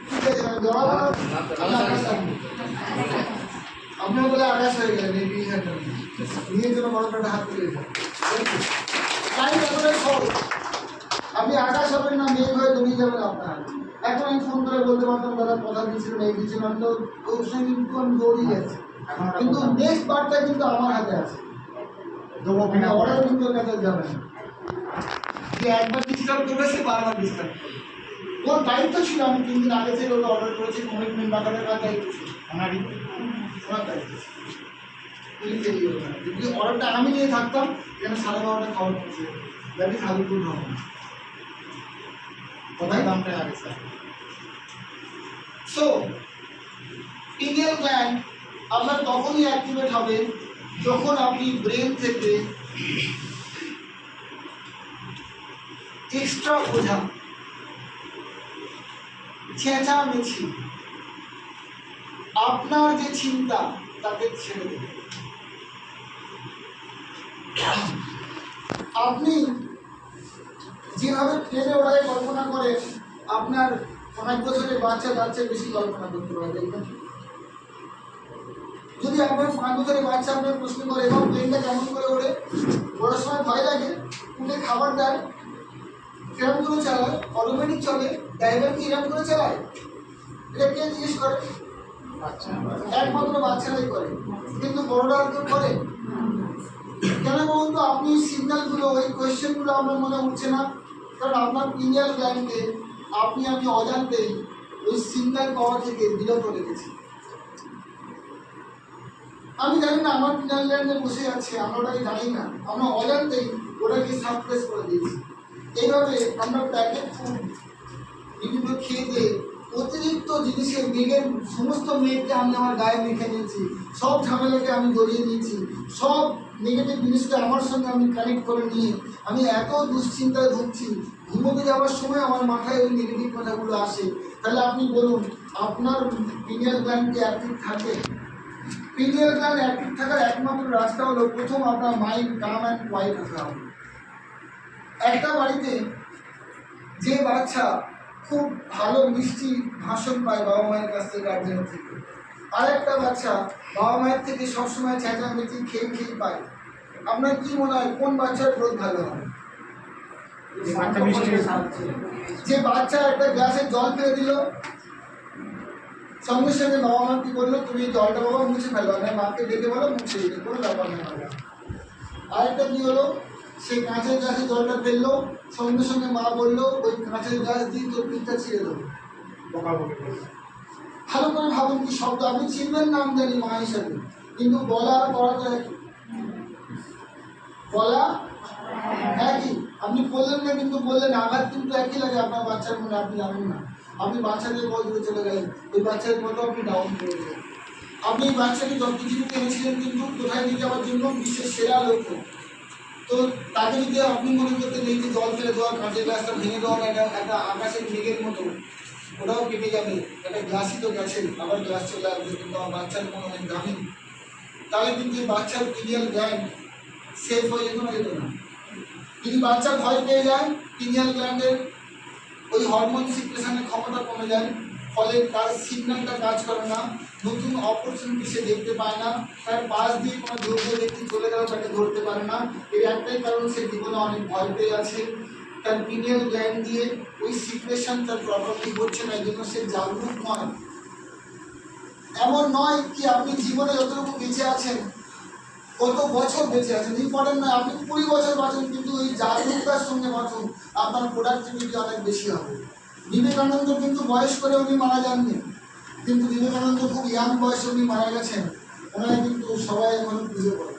ঠিক আছে? আপনিও বলে আকাশ হয়ে গেলেন এই বিজনেসটা নিয়ে, জন্য বড় একটা হাত তুলে টাইম এতটাই সহজ। আপনি আকাশ হবেন না, মেঘ হয়ে দমিয়ে যাবেন আপনার হাতে। এখন আমি ফোন করে বলতে পারতাম দাদা কথা দিয়েছিলাম, এই দিয়েছিলাম, তো ওই সময় কিন্তু আমি দৌড়িয়ে গেছি। কিন্তু নেক্সট পার্টটা কিন্তু আমার হাতে আছে, অর্ডার কিন্তু ওর কাছে যাবে না। যে একবার ডিস্টার্ব করবে সে বারবার ডিস্টার্ব করবে। ওর দায়িত্ব ছিল, আমি 3 দিন আগে থেকে ওকে অর্ডার করেছি, কমিটমেন্ট রাখার কাজ দায়িত্ব ছিল ওনারই, ওনার দায়িত্ব ছিল। যদি অর্ডারটা আমি নিয়ে থাকতাম যেন 12:30 খাবার পৌঁছে যেত, দ্যাট ইজ হাউ গুড হবে। কোথায় দামটা আগে স্যার। সো পিনিয়াল গ্ল্যান্ড আপনার তখনই অ্যাক্টিভেট হবে যখন আপনি ব্রেন থেকে এক্সট্রা বোঝা, চেঁচামেচি, আপনার যে চিন্তা তাকে ছেড়ে দেবে। আপনি যেভাবে ট্রেনে ওড়ায় কল্পনা করেন, আপনার 5 বছরের বাচ্চা তার চেয়ে বেশি কল্পনা করতে পারে, দেখবেন। যদি আপনার 5 বছরের বাচ্চা আপনার প্রশ্ন করে এবং প্লেনটা কেমন করে ওড়ে, ওড়ার সময় ভয় লাগে, উঠে খাবার দেয়, কিরম করে চালায়, অটোমেটিক চলে, ড্রাইভার কি এরকম করে চালায়, এটা কে জিজ্ঞেস করে? একমাত্র বাচ্চারাই করে, কিন্তু বড়রা আর কেউ করে? কেন বলুন তো? আপনি সিগন্যালগুলো, ওই কোয়েশ্চেনগুলো আপনার মনে উঠছে না, কারণ আপনার পিনিয়াল গ্ল্যান্ডকে আমি অজান্তেই ওই সিগন্যাল পাওয়া থেকে বিরত রেখেছি। আমি জানি না আমার পিনিয়াল গ্ল্যান্ডে বসে আছে, আমরা ওটাকে জানি না, আমরা অজান্তেই ওটাকে সাপ্রেস করে দিয়েছি। এইভাবে আমরা প্যাকেট ফুড বিভিন্ন খেয়ে দিয়ে অতিরিক্ত জিনিসের মেঘের সমস্ত মেঘকে আমি আমার গায়ে মেখে নিয়েছি, সব ঝামেলাকে আমি গড়িয়ে নিয়েছি, সব নেগেটিভ জিনিসকে আমার সঙ্গে আমি কানেক্ট করে নিয়ে আমি এত দুশ্চিন্তায় ভুগছি, ঘুমোতে যাওয়ার সময় আমার মাথায় ওই নেগেটিভ কথাগুলো আসে। তাহলে আপনি বলুন, আপনার পিনিয়াল গ্ল্যান্ডকে অ্যাক্টিভ থাকে? পিনিয়াল গ্ল্যান্ড অ্যাক্টিভ থাকার একমাত্র রাস্তা হলো, প্রথম আপনার মাইন্ড কাম অ্যান্ড কোয়াইট হতে হবে। একটা বাড়িতে যে বাচ্চা খুব ভালো মিষ্টি ভাষণ পায় বাবা মায়ের কাছ থেকে, গার্জেনের থেকে, আর একটা বাচ্চা বাবা মায়ের থেকে সবসময় চেঁচামেচি খেয়ে পায়, আপনার কি মনে হয় কোন বাচ্চার গ্রোথ ভালো হবে? যে বাচ্চা একটা গ্লাসে জল ফেলে দিল, সঙ্গে সঙ্গে বাবা মা কি বললো, তুমি জলটা বাবা মুছে ফেলো, না মাকে ডেকে বলো মুছে দিতে, কোনো ব্যাপার নেই। আরেকটা কি হলো, সেই কাঁচের গ্লাসে জলটা ফেললো, সঙ্গে সঙ্গে মা বললো ওই কাঁচের গ্লাস দিয়ে তোর পিঠটা ছিঁড়ে দেবো। ভালো করে ভাবুন, কি শব্দ! আপনি চিনবেন না আমি জানি মা হিসাবে, কিন্তু বলা আর করাটা একই। বলা একই, আপনি বললেন না কিন্তু বললেন, আঘাত কিন্তু একই লাগে আপনার বাচ্চার মনে, আপনি জানেন না। আপনি বাচ্চাদের বল ধরে চলে গেলেন, ওই বাচ্চার মতো আপনি ডাউন করে গেলেন। আপনি এই বাচ্চাকে পৃথিবীতে এনেছিলেন কিন্তু কোথায় নিয়ে যাওয়ার জন্য, বিশ্বের সেরা লক্ষ্য। তো তাকে যদি আপনি মনে করতেন এই যে জল ফেলে দেওয়া, কাঁচের গ্লাসটা ভেঙে দেওয়া, একটা আকাশের মেঘের মতো, ওটাও কেটে যাবে, একটা গ্লাসই তো গেছে, আবার গ্লাস চলে আসবে, কিন্তু আমার বাচ্চার কোনো দামি, তাহলে কিন্তু এই বাচ্চার পিনিয়াল গ্ল্যান্ড সেফ হয়ে যেত না, যেত না। যদি বাচ্চা ভয় পেয়ে যায়, পিনিয়াল গ্ল্যান্ডের ওই হরমোন সিক্রেশনের ক্ষমতা কমে যায়, ফলে তার সিগন্যালটা কাজ করে না, নতুন অপরচুনিটি সে দেখতে পায় না, তার পাশ দিয়ে কোনো যোগ্য ব্যক্তি চলে গেলেও তাকে ধরতে পারে না। এর একটাই কারণ, সে জীবনে অনেক ভয় পেয়ে আছে, তার পিনিয়াল গ্ল্যান্ড দিয়ে ওই সিক্রেশন তার প্রপারলি হচ্ছে না, এই জন্য সে জাগরুক নয়। এমন নয় কি আপনি জীবনে যতটুকু বেঁচে আছেন, কত বছর বেঁচে আছেন ইম্পর্টেন্ট নয়, আপনি 20 বছর বাঁচুন, কিন্তু ওই জাগরুকতার সঙ্গে বাঁচুন, আপনার প্রোডাক্টিভিটি অনেক বেশি হবে। বিবেকানন্দ কিন্তু বয়স করে উনি মারা যাননি, কিন্তু বিবেকানন্দ খুব ইয়াং বয়সে উনি মারা গেছেন, ওনারা কিন্তু সবাই এখন পুজো করে।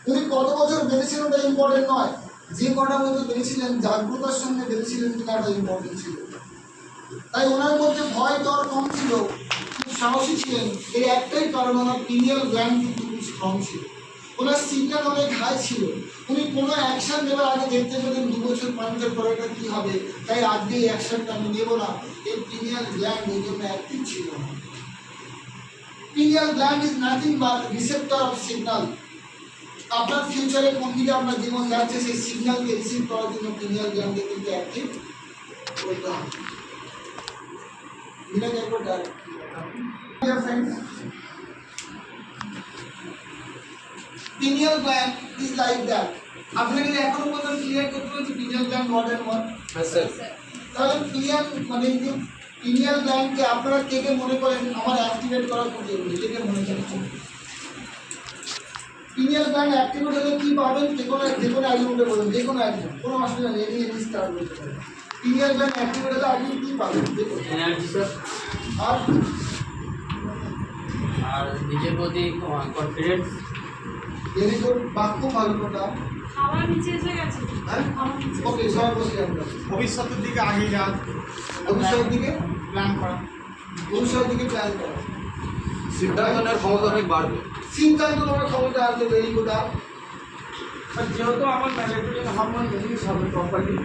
উনি কত বছর বেঁচেছিলেন ওটা ইম্পর্টেন্ট নয়, যে কটা বছর বেঁচেছিলেন জাগ্রতার সঙ্গে বেঁচেছিলেন কিনা ওটা ইম্পর্টেন্ট ছিল। তাই ওনার মধ্যে ভয় ডর কম ছিল, খুব সাহসী ছিলেন। এর একটাই কারণ, ওনার পিনিয়াল গ্ল্যান্ড কিন্তু খুব স্ট্রং ছিল, ওনার সিগন্যাল অনেক হাই ছিল। উনি কোনো অ্যাকশন নেবার আগে দেখতে পেতেন 2 বছর 5 বছর পরে এটা কী হবে, তাই আজকে এই অ্যাকশনটা আমি নেব না। এই পিনিয়াল গ্ল্যান্ড ওই জন্য অ্যাক্টিভ ছিল না। Pineal gland is nothing but receptor of signal. আপনার ফিউচারে কোন দিকে আপনার জীবন যাচ্ছে, সেই সিগন্যালকে রিসিভ করার জন্য পিনিয়াল গ্ল্যান্ডকে কিন্তু অ্যাক্টিভ করতে হবে। Pineal gland is like that. আপনাকে যে এখনো পর্যন্ত ক্লিয়ার করতে হচ্ছে পিনিয়াল গ্ল্যান্ড মডেল 1 তাহলে ক্লিয়ার মানে যে পিনিয়াল গ্ল্যান্ডকে আপনারা কে কে মনে করেন আমার অ্যাক্টিভেট করা খুব জরুরি, কে কে মনে করছেন? পিনিয়াল গ্ল্যান্ড অ্যাক্টিভেট হলে কি পাবেন? যে কোনো একজনকে বলুন, যে কোনো একজন, কোনো অসুবিধা নেই, এনি স্টার্ট করতে পারেন। পিনিয়াল গ্ল্যান্ড অ্যাক্টিভেট হলে আপনি কি পাবেন? দেখুন এনার্জি স্যার, আর আর নিজের প্রতি কনফিডেন্স। ভেরি গুড, বাক্য ভালো কথা। খাওয়া নিচে এসে গেছে হ্যাঁ ওকে, সবাই বসে যাবেন। ভবিষ্যতের দিকে আগিয়ে যান, ভবিষ্যতের দিকে প্ল্যান করা। ভবিষ্যতের দিকে প্ল্যান করা, সিদ্ধান্ত নেওয়ার ক্ষমতা অনেক বাড়বে। সিদ্ধান্ত নেওয়ার ক্ষমতা আসবে। Very good. আর যেহেতু আমার ম্যানেজমেন্ট হারমোন জিনিস হবে প্রপারলি,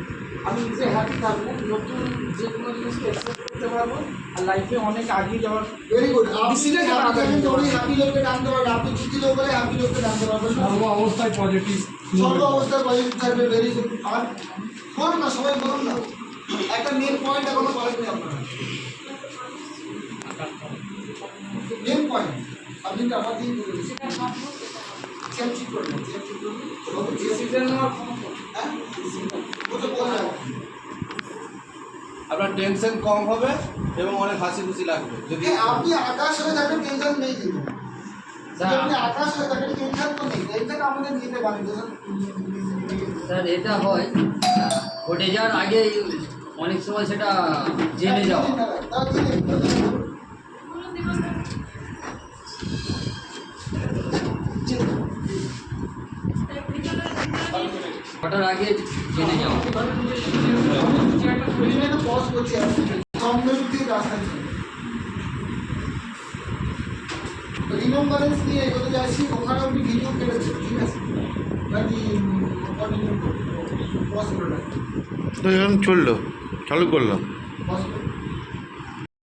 আমি নিজে হ্যাপি থাকবো, নতুন যে কোনো জিনিসকে অ্যাকসেপ্ট করতে পারবো, আর লাইফে অনেক আগিয়ে যাওয়ার। Very good. আপনি Decision হ্যাপি নেওয়া থাকেন তো যাবে। উনি হ্যাপি লোককে টানতে পারবেন, আপনি খুশি লোক হলে হ্যাপি লোককে টানতে পারবেন। সর্ব অবস্থায় পজিটিভ। সর্ব অবস্থায় পজিটিভ থাকবে। Very good. আর বলুন না, সবাই বলুন না, একটা মেন পয়েন্ট এখনো বলেননি আপনারা। মেন পয়েন্ট আপনি টাকা দিয়ে বলুন, চেক ঠিক করবেন, চেক ঠিক করবেন। ডিসিশন নেওয়ার ক্ষমতা। হ্যাঁ ও তো বললাম। আপনার টেনশন কম হবে এবং অনেক হাসি খুশি লাগবে যদি আপনি আকাশ হয়ে থাকেন, টেনশন নেই কিন্তু। যদি আপনি আকাশ হয়ে থাকেন, টেনশন তো নেই। টেনশন আমাদের নিতে পারেন। স্যার এটা হয় ঘটে যাওয়ার আগে অনেক সময় সেটা জেনে যাওয়া। ঘটার আগে জেনে যাওয়া। রিমেম্বারেন্স নিয়ে এগোতে যাচ্ছি, ওখানে আপনি ভিডিও কেটেছেন, ঠিক আছে? নাকি কন্টিনিউ পজ করে রাখবেন? তো এখন চললো, চালু করলাম। পজ করে